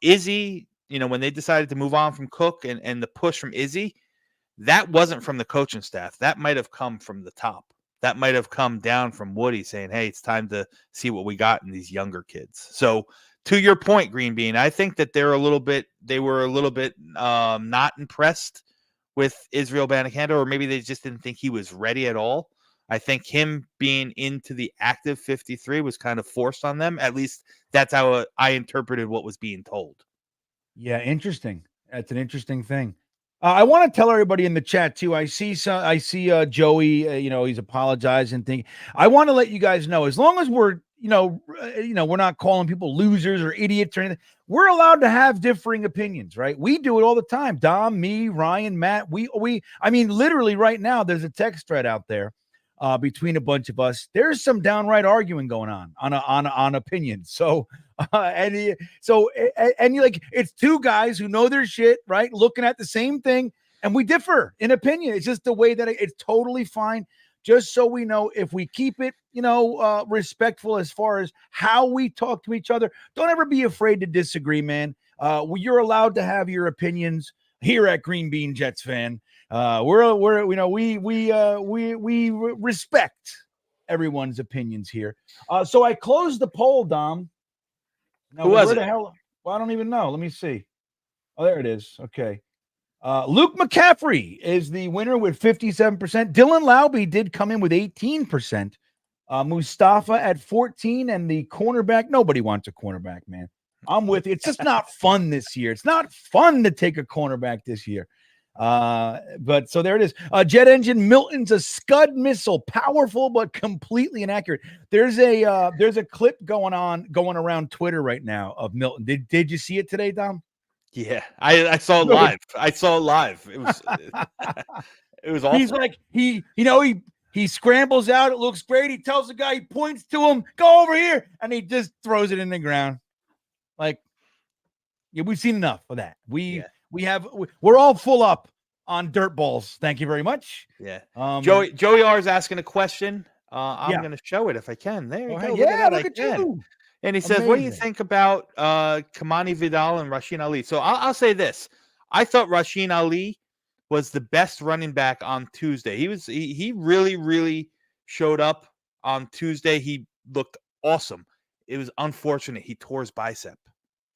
Izzy, you know, when they decided to move on from Cook and the push from Izzy, that wasn't from the coaching staff. That might have come from the top. That might have come down from Woody saying, hey, it's time to see what we got in these younger kids. So to your point, GreenBean, I think that they were a little bit not impressed with Israel Abanikanda, or maybe they just didn't think he was ready at all. I think him being into the active 53 was kind of forced on them. At least that's how I interpreted what was being told. Yeah, interesting. That's an interesting thing. I want to tell everybody in the chat too. I see Joey. He's apologizing. I want to let you guys know, as long as we're we're not calling people losers or idiots or anything. We're allowed to have differing opinions, right? We do it all the time. Dom, me, Ryan, Matt. I mean, literally right now, there's a text thread out there between a bunch of us. There's some downright arguing going on opinions. So it's two guys who know their shit, right? Looking at the same thing, and we differ in opinion. It's just the way that it's totally fine. Just so we know, if we keep it, respectful as far as how we talk to each other, don't ever be afraid to disagree, man. You're allowed to have your opinions here at GreenBean Jets fan. We respect everyone's opinions here. So I closed the poll, Dom. Now, who was it? The hell? Well, I don't even know. Let me see. Oh, there it is. Okay. Luke McCaffrey is the winner with 57%. Dylan Laube did come in with 18%. Mustafa at 14%, and the cornerback. Nobody wants a cornerback, man. I'm with you. It's just not fun this year. It's not fun to take a cornerback this year. But so there it is. Jet engine Milton's a Scud missile, powerful but completely inaccurate. There's a clip going around Twitter right now of Milton. Did you see it today, Dom? Yeah, I saw it live. I saw it live. It was it was awesome. He's like he scrambles out. It looks great. He tells the guy, he points to him, go over here, and he just throws it in the ground. Like, yeah, we've seen enough of that. We're all full up on dirt balls. Thank you very much. Yeah. Joey R is asking a question. I'm going to show it if I can. There you go. Yeah, look at you. And he says, what do you think about Kamani Vidal and Rasheen Ali? So I'll say this. I thought Rasheen Ali was the best running back on Tuesday. He really, really showed up on Tuesday. He looked awesome. It was unfortunate. He tore his bicep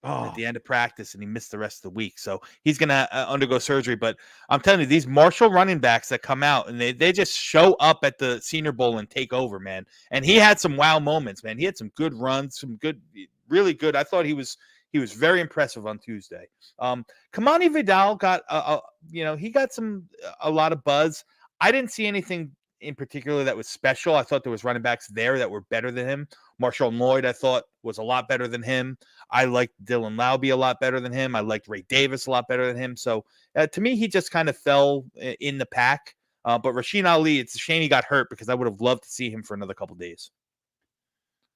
at the end of practice, and he missed the rest of the week. So he's going to undergo surgery. But I'm telling you, these Marshall running backs that come out, and they just show up at the Senior Bowl and take over, man. And he had some wow moments, man. He had some good runs, some good, really good. I thought he was very impressive on Tuesday. Kamani Vidal got, he got a lot of buzz. I didn't see anything in particular that was special. I thought there was running backs there that were better than him. Marshall Lloyd, I thought, was a lot better than him. I liked Dylan Laube a lot better than him. I liked Ray Davis a lot better than him. So to me, he just kind of fell in the pack. But Rasheen Ali, it's a shame he got hurt, because I would have loved to see him for another couple of days.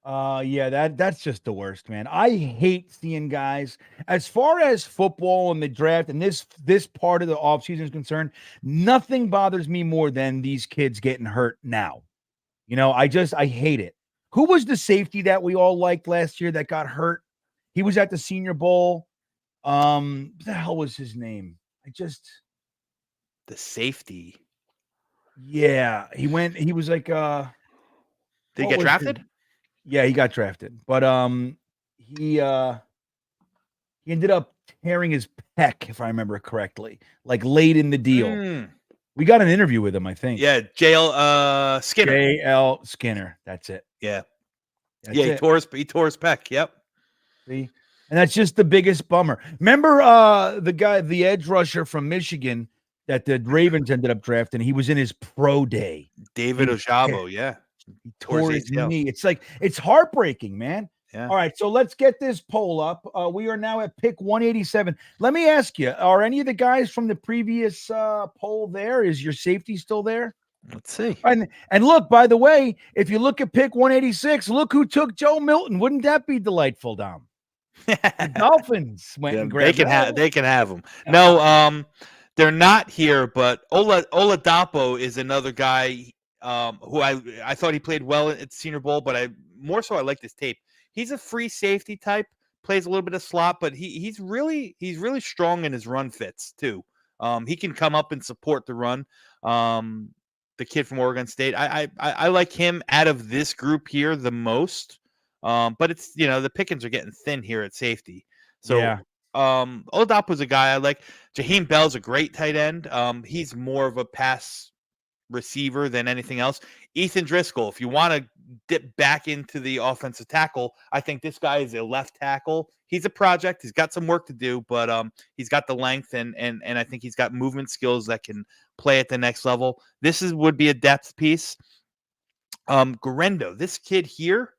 That's just the worst, man. I hate seeing guys, as far as football and the draft and this part of the offseason is concerned, nothing bothers me more than these kids getting hurt now. I hate it. Who was the safety that we all liked last year that got hurt? He was at the Senior Bowl. What the hell was his name? The safety. Yeah, he was like did he get drafted? Yeah, he got drafted, but he ended up tearing his pec, if I remember correctly, like late in the deal. We got an interview with him, I think. Yeah, J.L. Skinner. J.L. Skinner. That's it. Yeah. He tore his pec. Yep. See? And that's just the biggest bummer. Remember the edge rusher from Michigan that the Ravens ended up drafting? He was in his pro day. David Ojabo, yeah. He tore his knee. It's heartbreaking, man. Yeah. All right, so let's get this poll up. We are now at pick 187. Let me ask you, are any of the guys from the previous poll there? Is your safety still there? Let's see. And look, by the way, if you look at pick 186, look who took Joe Milton. Wouldn't that be delightful, Dom? The Dolphins went and grabbed they can have them. No, they're not here, but Oladapo is another guy who I thought he played well at the Senior Bowl, but I like this tape. He's a free safety type, plays a little bit of slot, but he's really strong in his run fits too. He can come up and support the run. The kid from Oregon State, I like him out of this group here the most. But it's the pickings are getting thin here at safety. So yeah. Oladapo was a guy I like. Jaheim Bell's a great tight end. He's more of a pass receiver than anything else. Ethan Driscoll, if you want to dip back into the offensive tackle, I think this guy is a left tackle. He's a project. He's got some work to do, but he's got the length and I think he's got movement skills that can play at the next level. Would be a depth piece. Guerrendo, this kid here,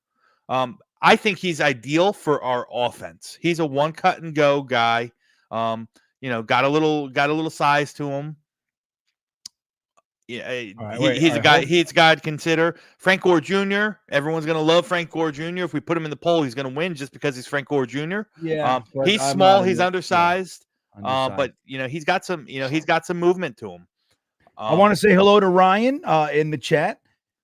I think he's ideal for our offense. He's a one cut and go guy. Got a little size to him. Yeah, he's a guy to consider. Frank Gore Jr. Everyone's gonna love Frank Gore Jr. If we put him in the poll, he's gonna win just because he's Frank Gore Jr. Yeah, he's small, he's undersized. But he's got some movement to him. I want to say hello to Ryan in the chat.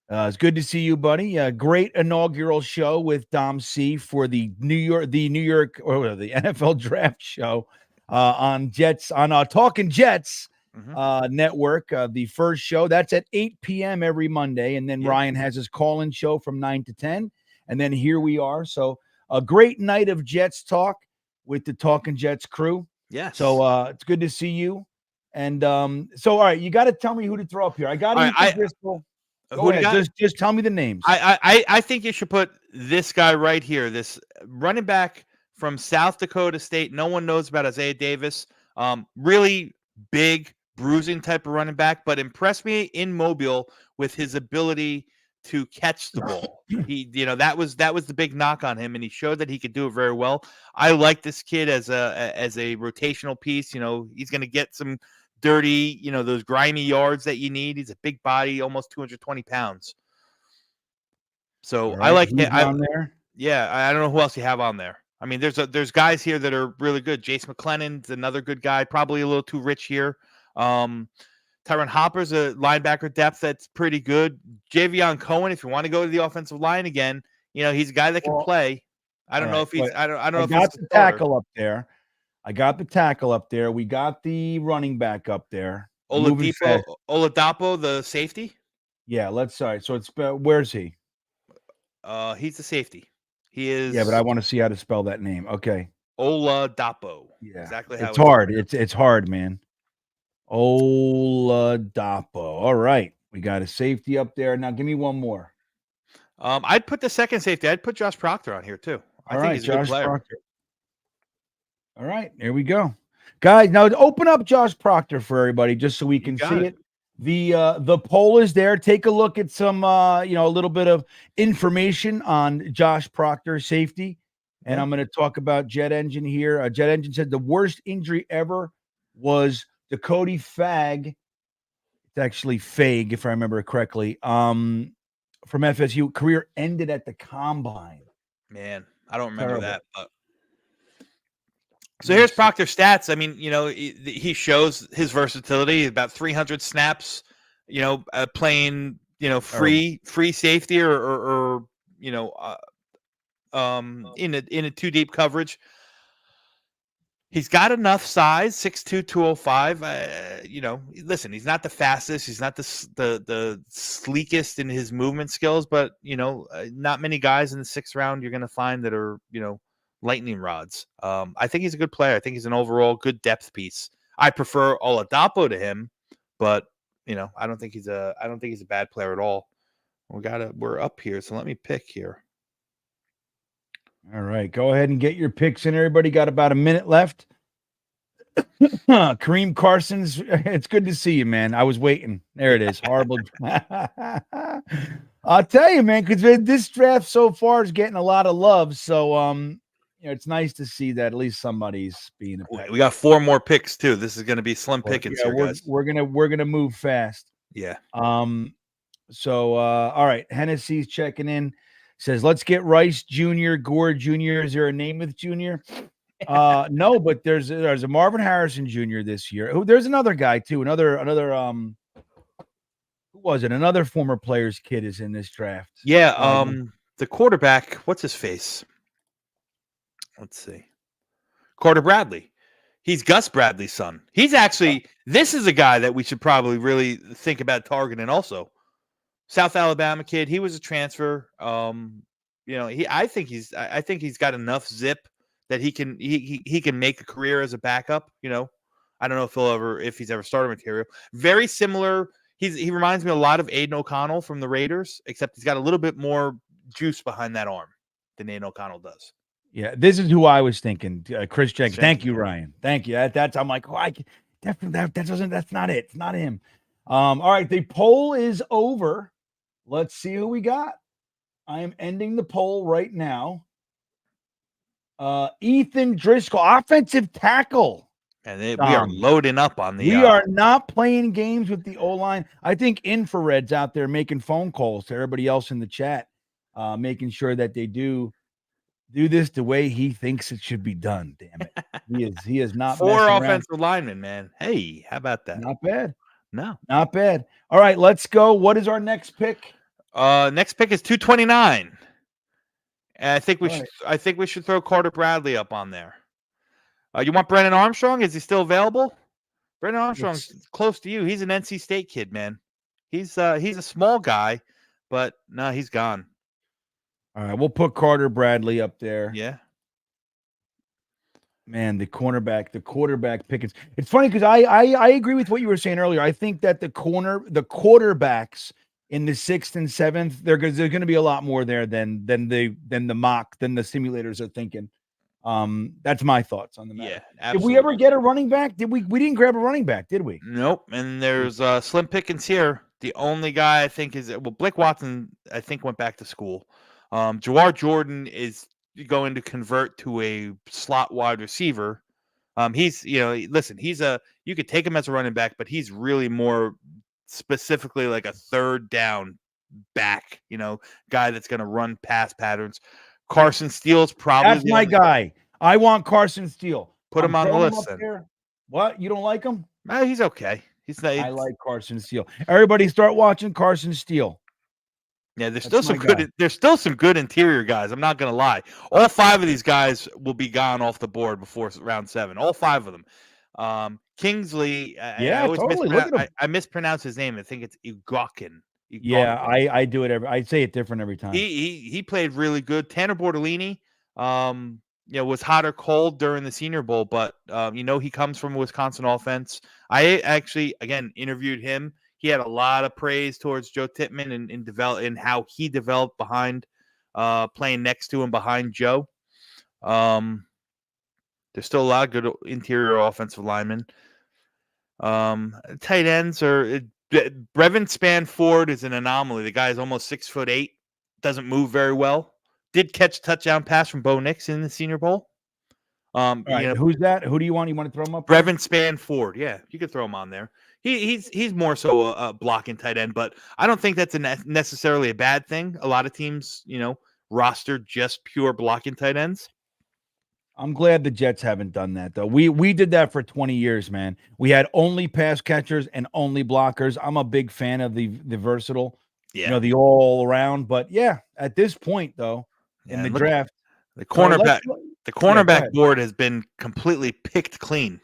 It's good to see you, buddy. Great inaugural show with Dom C for the New York or the NFL Draft Show on Talking Jets network. The first show that's at 8 p.m. every Monday, and then Ryan has his call-in show from 9 to 10, and then here we are. So a great night of Jets talk with the Talking Jets crew. Yeah. So it's good to see you. And so all right, you got to tell me who to throw up here. I got to Go ahead. Just tell me the names. I think you should put this guy right here, this running back from South Dakota State. No one knows about Isaiah Davis. Really big, bruising type of running back, but impressed me in Mobile with his ability to catch the ball. That was the big knock on him, and he showed that he could do it very well. I like this kid as a rotational piece. He's going to get some dirty, those grimy yards that you need. He's a big body, almost 220 pounds. So I like him. There. Yeah, I don't know who else you have on there. I mean, there's guys here that are really good. Jace McClennan's another good guy, probably a little too rich here. Tyron Hopper's a linebacker depth that's pretty good. Javion Cohen, if you want to go to the offensive line again, he's a guy that can play. I don't know if he's. I don't know if got the tackle up there. I got the tackle up there. We got the running back up there. Oladapo, the safety. Yeah, So it's where's he? He's the safety. He is. Yeah, but I want to see how to spell that name. Okay. Oladapo. Yeah, exactly. How it's hard. It's hard, man. Oladapo. All right, we got a safety up there. Now give me one more. I'd put the second safety. I'd put Josh Proctor on here too. I think he's a good player. Proctor. All right, there we go, guys. Now open up Josh Proctor for everybody, just so we can see it. The poll is there. Take a look at some, a little bit of information on Josh Proctor, safety, and I'm going to talk about Jet Engine here. Jet Engine said the worst injury ever was Dakota Fag. It's actually Fag, if I remember correctly. From FSU, career ended at the combine. Man, I don't remember that. But... So here's Proctor's stats. I mean, he shows his versatility. About 300 snaps. Playing free safety or in a too deep coverage. He's got enough size, 6'2", 205. Listen, he's not the fastest. He's not the sleekest in his movement skills, but not many guys in the 6th round you're going to find that are lightning rods. I think he's a good player. I think he's an overall good depth piece. I prefer Oladapo to him, but I don't think he's a bad player at all. We're up here, so let me pick here. All right, go ahead and get your picks in. Everybody got about a minute left. Kareem Carson's. It's good to see you, man. I was waiting. There it is. Horrible. I'll tell you, man, because this draft so far is getting a lot of love. So, it's nice to see that at least somebody's being a pick. We got 4 more picks too. This is going to be slim pickings here, guys. We're gonna move fast. Yeah. So, all right. Hennessy's checking in. Says, let's get Rice Jr., Gore Jr. Is there a Namath Jr.? No, but there's a Marvin Harrison Jr. this year. There's another guy too. Another who was it? Another former player's kid is in this draft. Yeah, the quarterback, what's his face? Let's see. Carter Bradley. He's Gus Bradley's son. He's actually this is a guy that we should probably really think about targeting also. South Alabama kid. He was a transfer. I think he's got enough zip that he can make a career as a backup. I don't know if he's ever starter material. Very similar, he reminds me a lot of Aiden O'Connell from the Raiders, except he's got a little bit more juice behind that arm than Aiden O'Connell does. Yeah, this is who I was thinking. Chris Jenkins. Thank you, yeah. Ryan. Thank you. I'm like, that's not it. It's not him. All right, the poll is over. Let's see who we got. I am ending the poll right now. Ethan Driscoll, offensive tackle. And we are loading up on the. We are not playing games with the O-line. I think Infrared's out there making phone calls to everybody else in the chat, making sure that they do this the way he thinks it should be done. Damn it. He is not 4 offensive linemen, man. Hey, how about that? Not bad. No. Not bad. All right, let's go. What is our next pick? Next pick is 229. And I think we should throw Carter Bradley up on there. You want Brennan Armstrong? Is he still available? Brennan Armstrong's close to you. He's an NC State kid, man. He's a small guy, but no, he's gone. All right, we'll put Carter Bradley up there. Yeah. Man, the quarterback pick. It's funny because I agree with what you were saying earlier. I think that the quarterbacks in the 6th and 7th, there's going to be a lot more there than the simulators are thinking. That's my thoughts on the matter. Yeah, absolutely. Did we ever get a running back? We didn't grab a running back, did we? Nope. And there's slim pickings here. The only guy I think is Blake Watson. I think went back to school. Jawar Jordan is going to convert to a slot wide receiver. He's you could take him as a running back, but he's really more specifically like a third down back, guy that's going to run pass patterns. Carson Steele's probably that's my guy. I want Carson Steele. Put him on the list then. What? You don't like him? He's okay. I like Carson Steele. Everybody start watching Carson Steele. Yeah, there's still some good interior guys. I'm not going to lie. All 5 of these guys will be gone off the board before round 7. All 5 of them. Kingsley. I mispronounce his name. I think it's Ugokin. Yeah, I do it I say it different every time. He played really good. Tanner Bortolini, was hot or cold during the Senior Bowl, but he comes from a Wisconsin offense. I actually interviewed him. He had a lot of praise towards Joe Tippmann in how he developed behind playing next to him behind Joe. There's still a lot of good interior offensive linemen. Tight ends are Brevin Spanford is an anomaly. The guy is almost 6'8", doesn't move very well. Did catch a touchdown pass from Bo Nix in the Senior Bowl. Right, who's that? Who do you want? You want to throw him up? Brevin Spanford. Yeah, you could throw him on there. He's more so a blocking tight end, but I don't think that's necessarily a bad thing. A lot of teams, roster just pure blocking tight ends. I'm glad the Jets haven't done that, though. We did that for 20 years, man. We had only pass catchers and only blockers. I'm a big fan of the versatile, the all around. But yeah, at this point, though, in the draft, the cornerback board has been completely picked clean.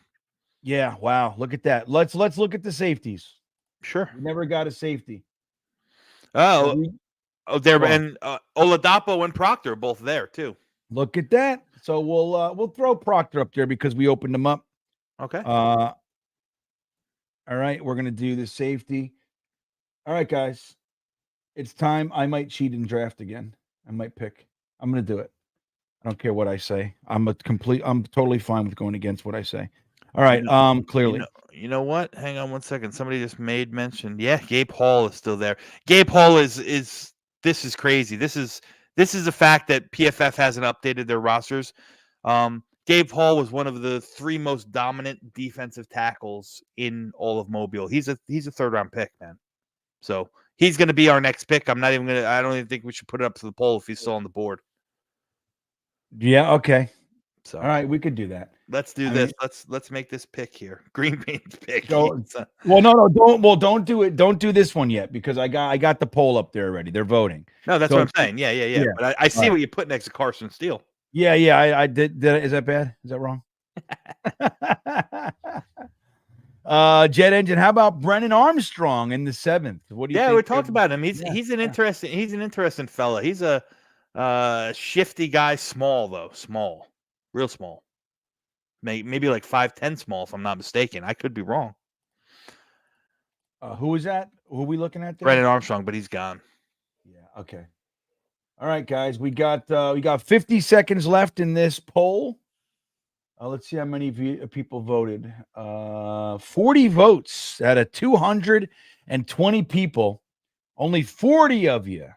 Yeah, wow. Look at that. Let's look at the safeties. Sure. We never got a safety. And Oladapo and Proctor are both there too. Look at that. So we'll throw Proctor up there because we opened him up. Okay. All right, we're gonna do the safety. All right, guys. It's time. I might cheat and draft again. I might pick. I'm gonna do it. I don't care what I say. I'm totally fine with going against what I say. All right. Clearly. You know what? Hang on one second. Somebody just made mention. Yeah, Gabe Hall is still there. Gabe Hall is this is crazy. This is a fact that PFF hasn't updated their rosters. Gabe Hall was one of the 3 most dominant defensive tackles in all of Mobile. He's a 3rd-round pick, man. So he's going to be our next pick. I don't even think we should put it up to the poll if he's still on the board. Yeah. Okay. So all right, we could do that. Let's do this. Let's make this pick here. GreenBean's pick. Don't do it. Don't do this one yet because I got the poll up there already. They're voting. No, that's what I'm saying. Yeah. But I see what you put next to Carson Steele. Yeah. I did. Is that bad? Is that wrong? Jet Engine. How about Brennan Armstrong in the 7th? What do you think? Yeah, we talked about him. He's an interesting fella. He's a shifty guy. Small though. Small. Real small. Maybe like 5'10" small, if I'm not mistaken. I could be wrong. Who was that? Who are we looking at there? Brennan Armstrong, but he's gone. Yeah. Okay. All right, guys. We got 50 seconds left in this poll. Let's see how many people voted. 40 votes out of 220 people. Only 40 of you.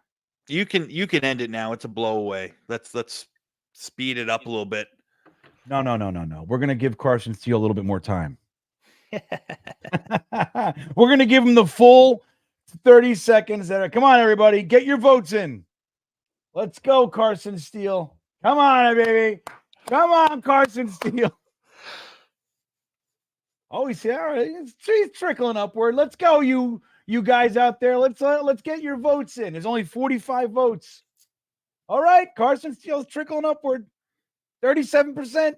You can end it now. It's a blowaway. Let's speed it up a little bit. No. We're gonna give Carson Steele a little bit more time. We're gonna give him the full 30 seconds. Come on, everybody, get your votes in. Let's go, Carson Steele. Come on, baby. Come on, Carson Steele. Oh, he's trickling upward. Let's go, you guys out there. Let's get your votes in. There's only 45 votes. All right, Carson Steele's trickling upward. 37%.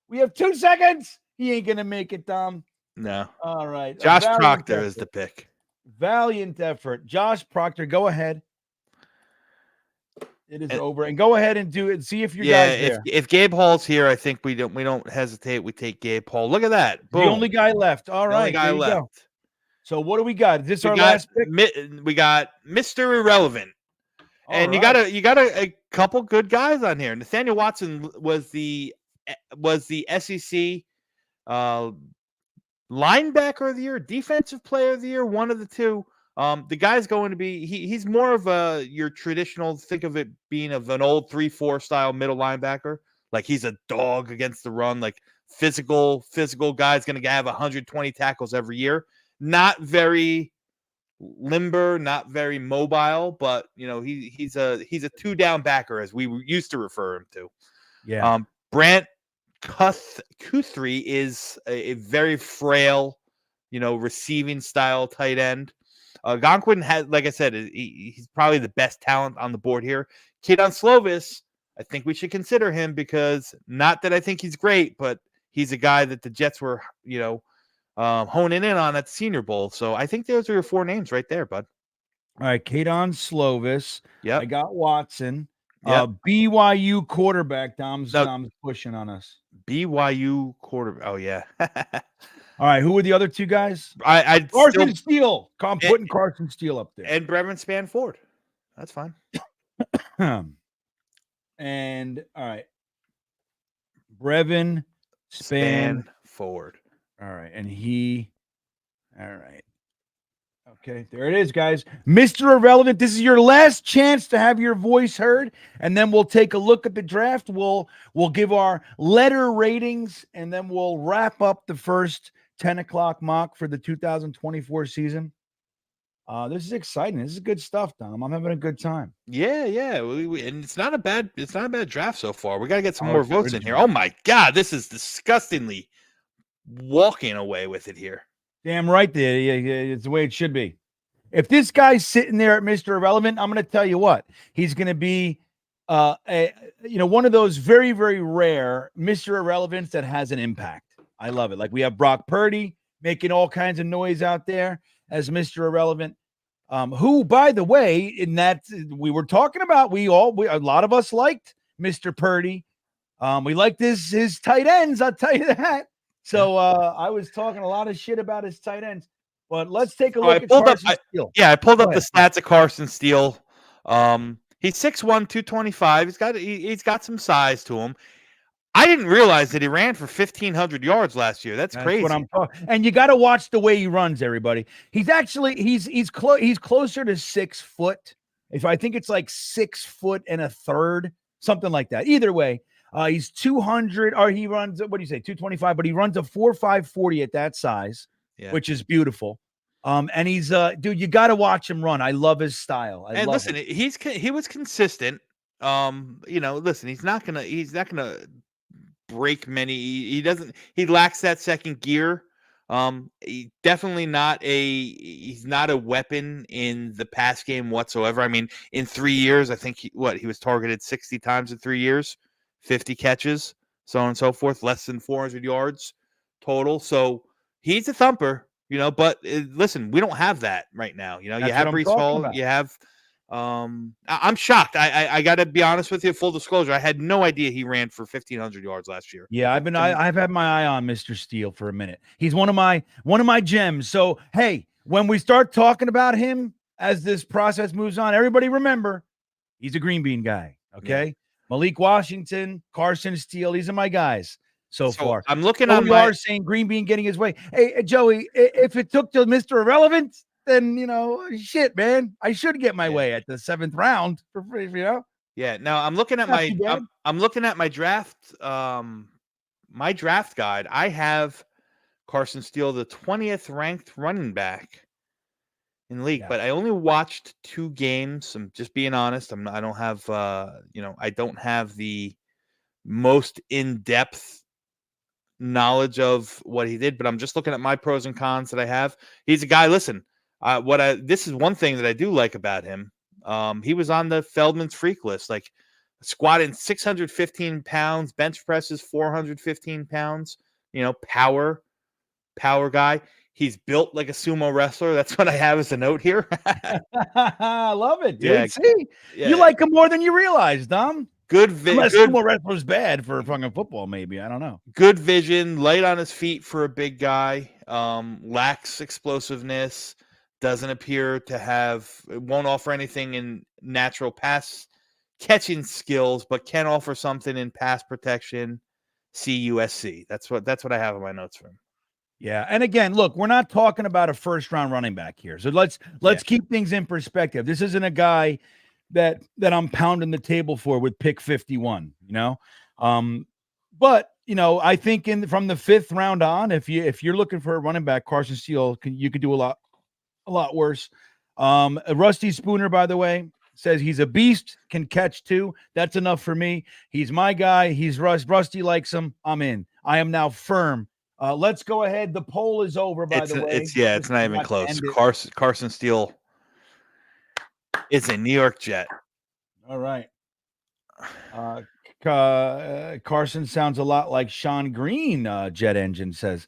We have 2 seconds. He ain't gonna make it, Dom. No. All right. Josh Proctor is the pick. Valiant effort. Josh Proctor, go ahead. It is over. And go ahead and do it. See if your guys there. If Gabe Hall's here, I think we don't hesitate. We take Gabe Hall. Look at that. Boom. The only guy left. All right. The only guy left. Go. So what do we got? Is this our last pick? We got Mr. Irrelevant. And you got a couple good guys on here. Nathaniel Watson was the SEC linebacker of the year, defensive player of the year, one of the two. The guy's going to be he's more of your traditional, think of it being of an old 3-4 style middle linebacker. Like he's a dog against the run, like physical guy's going to have 120 tackles every year. Not very limber, not very mobile, but he's a 2-down backer, as we used to refer him to. Yeah. Brant Guthrie is a very frail, receiving style tight end. Gonquin has, like I said, he's probably the best talent on the board here. Keaton Slovis, I think we should consider him, because not that I think he's great, but he's a guy that the Jets were, honing in on at the Senior Bowl. So I think those are your 4 names right there, bud. All right, Keaton Slovis. Yeah, I got Watson. Yep. BYU quarterback. Dom's pushing on us. BYU quarterback. Oh yeah. All right, who were the other 2 guys? Carson Steele. I'm putting Carson Steele up there. And Brevin Spanford. That's fine. And all right, Brevin Spanford. All right, and all right. Okay, there it is, guys. Mr. Irrelevant, this is your last chance to have your voice heard, and then we'll take a look at the draft. We'll give our letter ratings, and then we'll wrap up the first 10 o'clock mock for the 2024 season. This is exciting. This is good stuff, Dom. I'm having a good time. Yeah. And it's not a bad draft so far. We got to get some more votes in here. Oh my God, this is disgustingly walking away with it here. Damn right there. It's the way it should be. If this guy's sitting there at Mr. Irrelevant, I'm going to tell you what, he's going to be one of those very, very rare Mr. Irrelevants that has an impact. I love it. Like we have Brock Purdy making all kinds of noise out there as Mr. Irrelevant, who, by the way, in that we were talking about, a lot of us liked Mr. Purdy. We liked his tight ends. I'll tell you that. So I was talking a lot of shit about his tight ends, but let's take a look at Carson Steele. I pulled up the stats of Carson Steele. He's 6'1", 225. He's got some size to him. I didn't realize that he ran for 1,500 yards last year. That's crazy. What I'm talking. And you got to watch the way he runs, everybody. He's actually he's closer to 6 foot. If I think it's like 6 foot and a third, something like that. Either way. He's 200, or he runs, what do you say, 225, but he runs a 4.5 40 at that size, which is beautiful. And he's dude, you got to watch him run. I love his style. He was consistent. Listen, he's not gonna break many. He lacks that second gear. He definitely he's not a weapon in the pass game whatsoever. I mean, in 3 years, I think he was targeted 60 times in 3 years. 50 catches, so on and so forth, less than 400 yards total. So he's a thumper, but listen, we don't have that right now. You have BRYCE Hall, you have I'm shocked. I got to be honest with you, full disclosure, I had no idea he ran for 1,500 yards last year. Yeah, I've had my eye on Mr. Steele for a minute. He's one of my gems. So, hey, when we start talking about him as this process moves on, everybody remember he's a green bean guy. Okay. Yeah. Malik Washington, Carson Steele, these are my guys so far. I'm looking So on we are saying green bean getting his way. Hey, Joey, if it took till Mr. Irrelevant, then shit, man, I should get my way at the 7th round for free, Yeah. Now I'm looking at Not too bad. I'm looking at my draft guide. I have Carson Steele, the 20th ranked running back in league, but I only watched 2 games. I'm just being honest. I don't have I don't have the most in-depth knowledge of what he did, but I'm just looking at my pros and cons that I have. He's a guy, listen, this is one thing that I do like about him. He was on the Feldman's freak list, like squatting 615 pounds, bench presses 415 pounds, power guy. He's built like a sumo wrestler. That's what I have as a note here. I love it, dude. Yeah. See, you like him more than you realize, Dom. Unless sumo wrestler's bad for fucking football, maybe. I don't know. Good vision, light on his feet for a big guy. Lacks explosiveness. Doesn't appear to won't offer anything in natural pass catching skills, but can offer something in pass protection. CUSC. That's what I have in my notes for him. Yeah, and again, look, we're not talking about a first-round running back here, so let's keep things in perspective. This isn't a guy that I'm pounding the table for with pick 51, but I think from the 5th round on, if you're looking for a running back, Carson Steele, you could do a lot worse. Rusty Spooner, by the way, says he's a beast, can catch too. That's enough for me. He's my guy. He's Rusty likes him. I'm in. I am now firm. Let's go ahead. The poll is over, by the way. It's not even close. Carson Steele is a New York Jet. All right. Carson sounds a lot like Sean Green, Jet Engine says.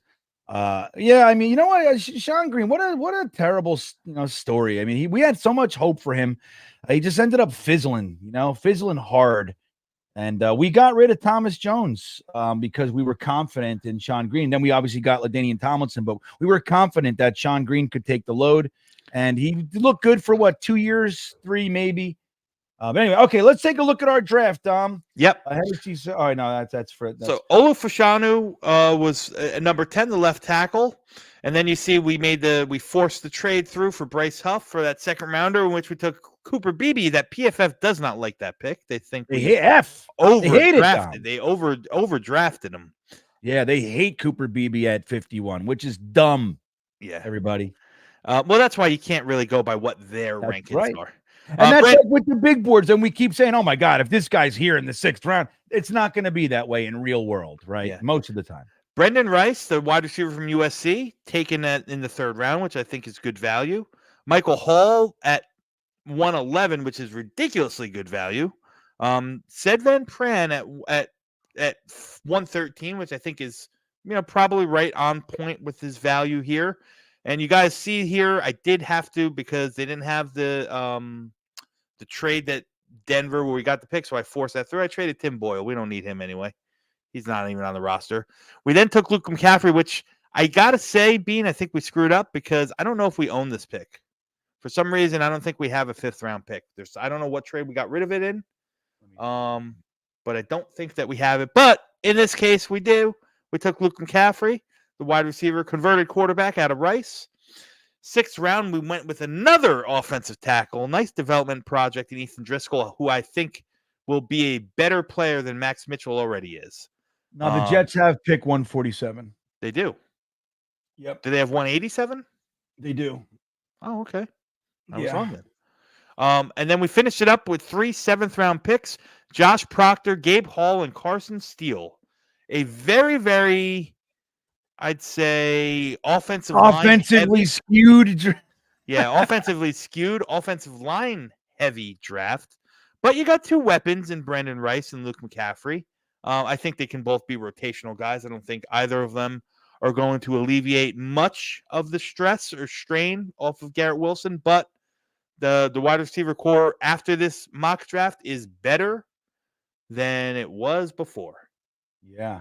Yeah, I mean, you know what? Sean Green, what a terrible story. I mean, we had so much hope for him. He just ended up fizzling hard. And we got rid of Thomas Jones because we were confident in Sean Green. Then we obviously got LaDainian Tomlinson, but we were confident that Sean Green could take the load. And he looked good for 2 years, 3 maybe. But anyway, okay, let's take a look at our draft, Dom. Yep. Oh, no, that's for so Olu Fashanu was number 10, the left tackle. And then you see we forced the trade through for Bryce Huff for that 2nd rounder, in which we took Cooper Beebe. That PFF does not like that pick. They think they hate it. They overdrafted him. Yeah, they hate Cooper Beebe at 51, which is dumb. Yeah, everybody. Well, that's why you can't really go by what their rankings are. And that's like with the big boards, and we keep saying, "Oh my God, if this guy's here in the 6th round, it's not going to be that way in real world, right?" Yeah. Most of the time. Brendan Rice, the wide receiver from USC, taken in the 3rd round, which I think is good value. Michael Hall at 111, which is ridiculously good value. Ced Van Pran at 113, which I think is probably right on point with his value here. And you guys see here, I did have to, because they didn't have the trade that Denver where we got the pick, so I forced that through. I traded Tim Boyle. We don't need him anyway. He's not even on the roster. We then took Luke McCaffrey, which I gotta say, Bean, I think we screwed up because I don't know if we own this pick. For some reason, I don't think we have a 5th round pick. I don't know what trade we got rid of it in. But I don't think that we have it. But in this case, we do. We took Luke McCaffrey, the wide receiver, converted quarterback out of Rice. 6th round, we went with another offensive tackle. Nice development project in Ethan Driscoll, who I think will be a better player than Max Mitchell already is. Now, the Jets have pick 147. They do. Yep. Do they have 187? They do. Oh, okay. I was wrong then. And then we finished it up with 3 7th round picks: Josh Proctor, Gabe Hall, and Carson Steele. A very, very, I'd say, offensively skewed. Yeah, offensively skewed, offensive line heavy draft. But you got 2 weapons in Brandon Rice and Luke McCaffrey. I think they can both be rotational guys. I don't think either of them are going to alleviate much of the stress or strain off of Garrett Wilson. But the wide receiver core after this mock draft is better than it was before. Yeah.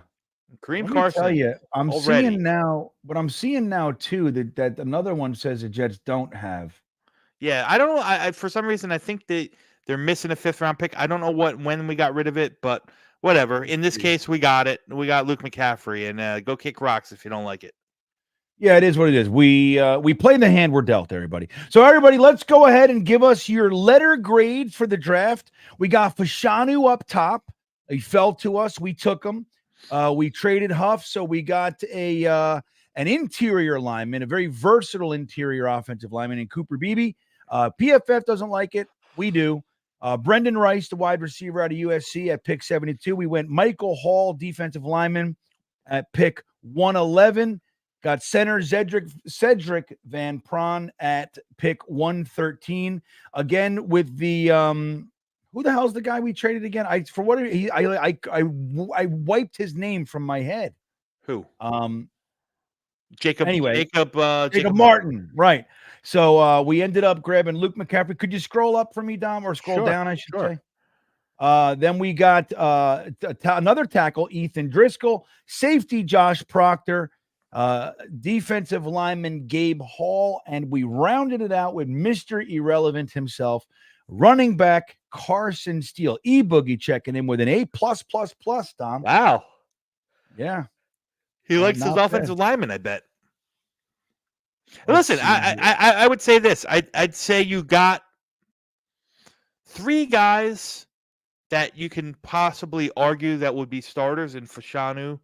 Kareem Let me Carson. tell you, I'm already. seeing now, but I'm seeing now too that another one says the Jets don't have. Yeah, I don't know. I for some reason I think they're missing a 5th round pick. I don't know when we got rid of it, but whatever. In this case, we got it. We got Luke McCaffrey, and go kick rocks if you don't like it. Yeah, it is what it is. We play the hand we're dealt, everybody. So everybody, let's go ahead and give us your letter grade for the draft. We got Fashanu up top. He fell to us. We took him. We traded Huff, so we got an interior lineman, a very versatile interior offensive lineman in Cooper Beebe. PFF doesn't like it. We do. Brendan Rice, the wide receiver out of USC at pick 72. We went Michael Hall, defensive lineman at pick 111. Got center Cedric Van Pran at pick 113. Again with the who the hell's the guy we traded again? I wiped his name from my head. Who? Jacob Jacob Martin. Right. So we ended up grabbing Luke McCaffrey. Could you scroll up for me, Dom, or scroll down, I should say? Then we got another tackle, Ethan Driscoll, safety Josh Proctor, defensive lineman Gabe Hall, and we rounded it out with Mr. Irrelevant himself, running back Carson Steele. E-Boogie checking in with an A+++, Dom. Wow. Yeah. He likes his offensive lineman, I bet. Listen, I would say this. I'd say you got 3 guys that you can possibly argue that would be starters in Fashanu,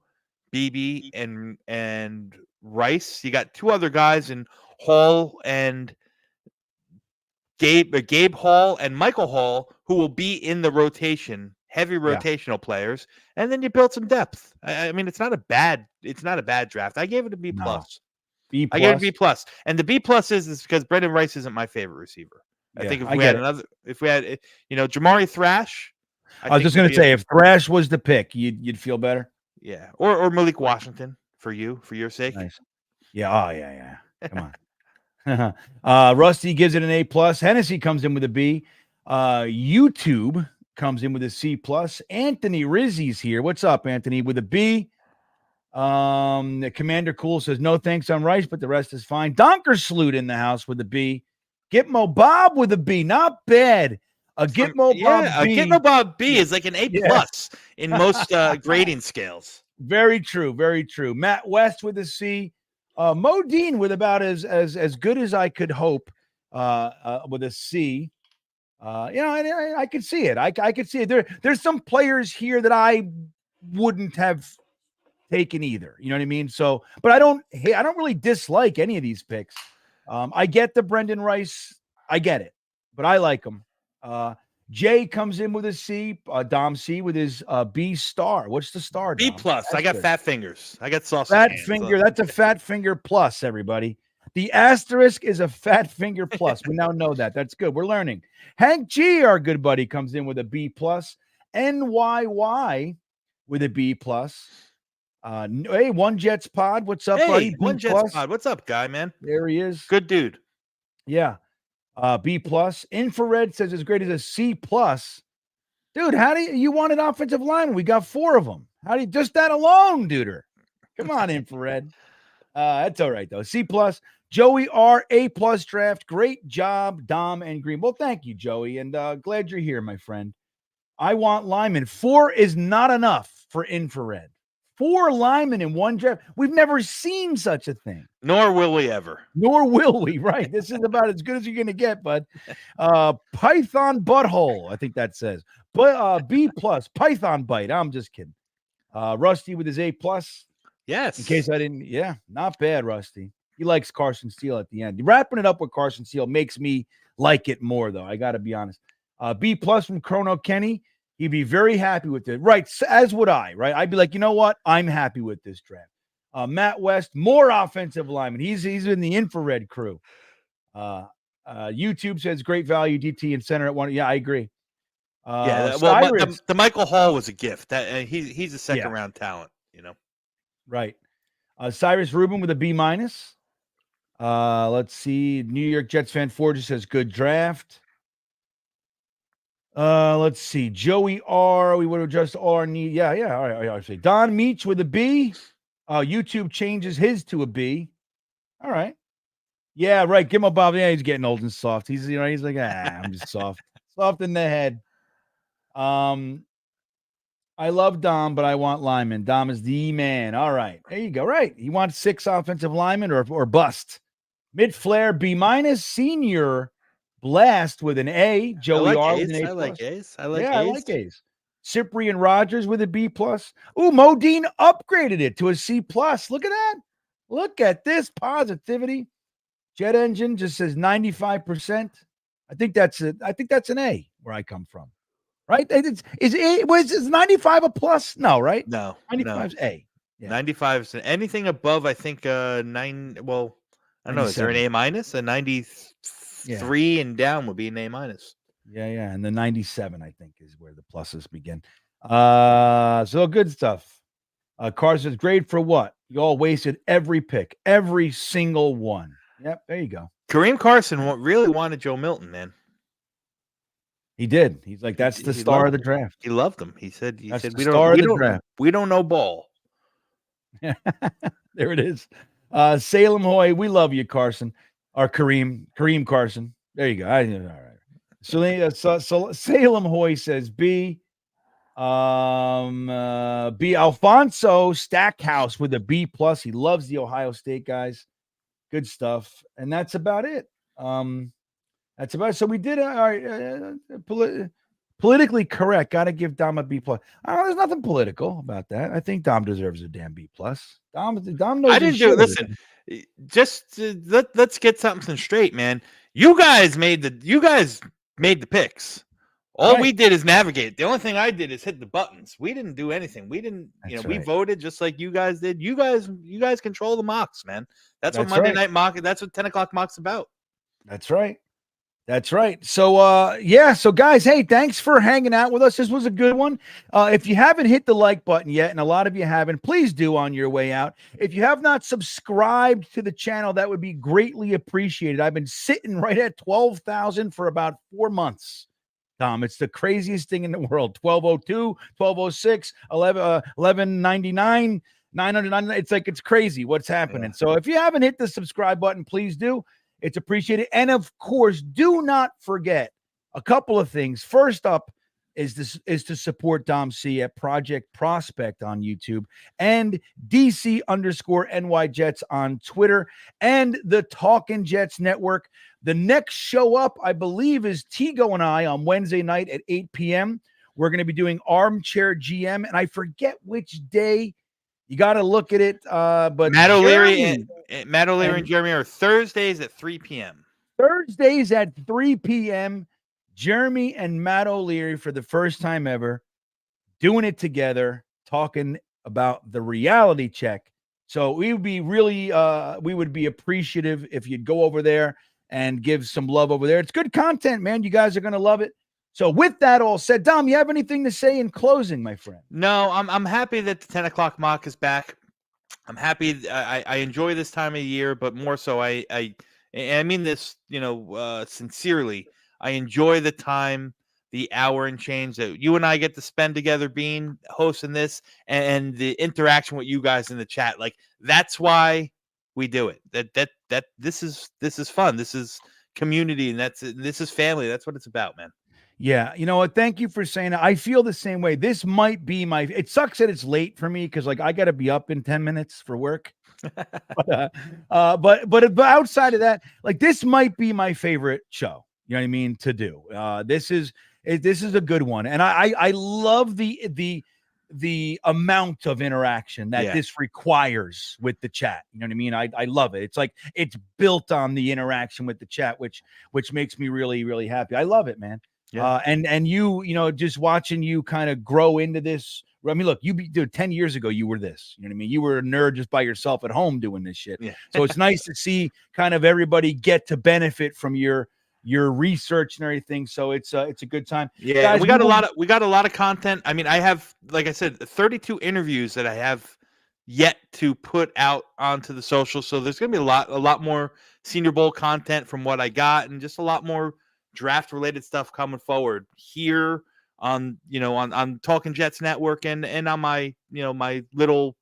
Beebe, and Rice. You got 2 other guys in Hall and Gabe Hall and Michael Hall, who will be in the rotation, heavy rotational players, and then you build some depth. I mean, it's not a bad draft. I gave it a B+. No. B+. I gave it a B+. And the B+ is because Brendan Rice isn't my favorite receiver. I think if we had Jamari Thrash. I was just going to say, if Thrash was the pick, you'd feel better. Yeah, or Malik Washington for your sake. Nice. Yeah. Oh yeah. Come on. Rusty gives it an A+. Hennessy comes in with a B. YouTube comes in with a C+. Anthony Rizzi's here. What's up, Anthony? With a B. The Commander Cool says no thanks on Rice, but the rest is fine. Donkersloot in the house with a B. Gitmo Bob with a B. Not bad. A Gitmo Bob B. A Gitmo Bob B is like an A+ in most grading scales. Very true. Very true. Matt West with a C. Modine with about as good as I could hope with a C. I could see it. I could see it. There's some players here that I wouldn't have taken either. You know what I mean? So, but I don't really dislike any of these picks. I get the Brendan Rice. I get it, but I like him. Jay comes in with a C. Dom C with his B star. What's the star? B+. I got fat fingers. I got sausage fat hands, finger. That's a fat finger plus, everybody. The asterisk is a fat finger plus. We now know that. That's good. We're learning. Hank G, our good buddy, comes in with a B+. NYY with a B+. Hey, One Jets Pod. What's up, buddy? One Jets Pod. What's up, guy, man? There he is. Good dude. Yeah. B+. Infrared says as great as a C+. Dude, how do you want an offensive line? We got 4 of them. How do you just that alone, duder? Come on, Infrared. That's all right, though. C+. Joey R, A+ draft. Great job, Dom and Green. Well, thank you, Joey, and glad you're here, my friend. I want linemen. 4 is not enough for Infrared. 4 linemen in one draft. We've never seen such a thing. Nor will we ever. Nor will we, right? This is about as good as you're going to get, bud. Python Butthole, I think that says. But B+, Python Bite. I'm just kidding. Rusty with his A+. Yes. In case I didn't, not bad, Rusty. He likes Carson Steele at the end. Wrapping it up with Carson Steele makes me like it more, though. I got to be honest. B+ from Chrono Kenny. He'd be very happy with it. Right, as would I, right? I'd be like, you know what? I'm happy with this draft. Matt West, more offensive lineman. He's in the Infrared crew. YouTube says great value, DT and center at 1. Yeah, I agree. The Michael Hall was a gift. That he's a second-round talent, you know. Right. Cyrus Rubin with a B-. Let's see. New York Jets fan 4 just says good draft. Let's see. Joey R. We would have just R need. Yeah. All right. I say Don Meach with a B. YouTube changes his to a B. All right. Yeah, right. Give him a bob. Yeah, he's getting old and soft. He's like, I'm just soft. Soft in the head. I love Dom, but I want Lyman. Dom is the man. All right. There you go. Right. He wants 6 offensive linemen or bust. Mid flare B minus. Senior Blast with an A. Joey R with an A+. I like A's. I like A's. Cyprian Rogers with a B+. Ooh, Modine upgraded it to a C+. Look at that. Look at this positivity. Jet Engine just says 95%. I think that's an A where I come from. Right? Is 95 a plus? No, right? No. 95 is A. Yeah. 95 is anything above, I think 9. Well, I don't know. Is there an A minus? A 93 and down would be an A minus. Yeah. And the 97, I think, is where the pluses begin. So good stuff. Carson's grade for what? You all wasted every pick, every single one. Yep, there you go. Kareem Carson really wanted Joe Milton, man. He did. He's like, that's the star of the draft. He loved him. He said, we don't know ball. There it is. Salem Hoy, we love you, Carson. Or Kareem Carson. There you go. All right. So Salem Hoy says B. B. Alfonso Stackhouse with a B+. He loves the Ohio State guys. Good stuff. And that's about it. That's about it. So we did politically correct. Got to give Dom a B+. There's nothing political about that. I think Dom deserves a damn B+. Dom knows. I didn't do it. Listen, just let's get something straight, man. You guys made the picks. All we did is navigate. The only thing I did is hit the buttons. We didn't do anything. We didn't, we voted just like you guys did. You guys control the mocks, man. That's what Monday Night Mock. That's what 10 o'clock mock's about. That's right. So, so guys, hey, thanks for hanging out with us. This was a good one. If you haven't hit the like button yet, and a lot of you haven't, please do on your way out. If you have not subscribed to the channel, that would be greatly appreciated. I've been sitting right at 12,000 for about 4 months. Tom, it's the craziest thing in the world. 1202, 1206, 1199, 999. It's like, it's crazy what's happening. Yeah. So if you haven't hit the subscribe button, please do. It's appreciated. And of course, do not forget a couple of things. First up is to support Dom C at Project Prospect on YouTube and DC_NY Jets on Twitter and the Talkin' Jets Network. The next show up, I believe, is Tigo and I on Wednesday night at 8 p.m. We're going to be doing Armchair GM, and I forget which day. You got to look at it. But Matt O'Leary and Jeremy are Thursdays at 3 p.m. Thursdays at 3 p.m. Jeremy and Matt O'Leary, for the first time ever, doing it together, talking about the reality check. So we would be appreciative if you'd go over there and give some love over there. It's good content, man. You guys are going to love it. So with that all said, Dom, you have anything to say in closing, my friend? No, I'm happy that the 10 o'clock mock is back. I'm happy. I enjoy this time of year, but more so, I mean this, sincerely. I enjoy the time, the hour and change that you and I get to spend together, being hosting this, and the interaction with you guys in the chat. Like, that's why we do it. That this is fun. This is community, and this is family. That's what it's about, man. Yeah, you know what? Thank you for saying that. I feel the same way. This might be it sucks that it's late for me because I got to be up in 10 minutes for work. but outside of that, this might be my favorite show. You know what I mean? To do. This is a good one, and I love the amount of interaction that this requires with the chat. You know what I mean? I love it. It's like it's built on the interaction with the chat, which makes me really, really happy. I love it, man. Yeah. And you just watching you kind of grow into this. I mean, look, 10 years ago, you were this. You know what I mean? You were a nerd just by yourself at home doing this shit. Yeah. So it's nice to see kind of everybody get to benefit from your research and everything. So it's a good time. Yeah, guys, we got a lot of content. I mean, I have, like I said, 32 interviews that I have yet to put out onto the social. So there's going to be a lot more Senior Bowl content from what I got, and just a lot more draft related stuff coming forward here on on Talking Jets Network and on my my little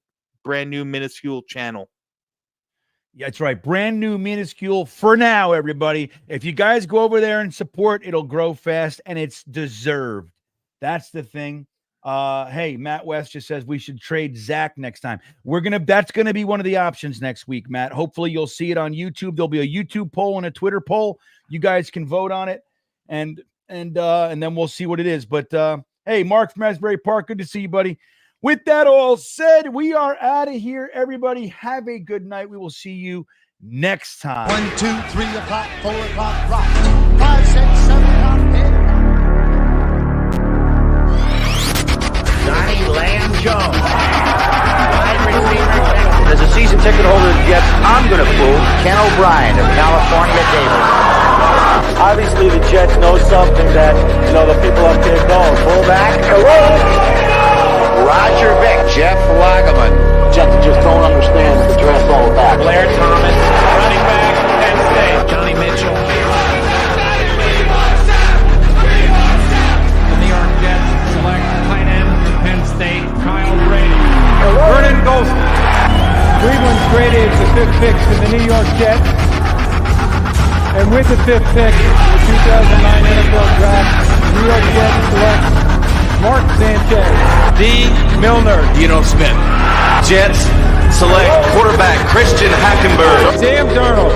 brand new minuscule channel. Yeah, that's right. Brand new, minuscule for now, everybody. If you guys go over there and support, it'll grow fast and it's deserved. That's the thing. Hey, Matt West just says we should trade Zach next time. That's gonna be one of the options next week, Matt. Hopefully you'll see it on YouTube. There'll be a YouTube poll and a Twitter poll. You guys can vote on it, and then we'll see what it is. But hey, Mark from Asbury Park, good to see you, buddy. With that all said, we are out of here. Everybody, have a good night. We will see you next time. 1, 2, 3 o'clock, 4 o'clock, rock. 5, 6, 7 o'clock, 8. Johnny Lamb Jones. Wide receiver. As a season ticket holder of the Jets, I'm going to fool Ken O'Brien of California Davis. Obviously, the Jets know something that, the people up there don't. Fullback. Hello. Roger Vick. Jeff Lageman. Jets just don't understand the draft all back. Blair Thomas, running back, Penn State. Johnny Mitchell. The New York Jets select tight end from Penn State, Kyle Brady. Vernon Golson. Cleveland traded the 5th pick to the New York Jets. And with the 5th pick in the 2009 NFL Draft, New York Jets select Mark Sanchez. D. Milner. Dino Smith. Jets select quarterback Christian Hackenberg. Sam Darnold.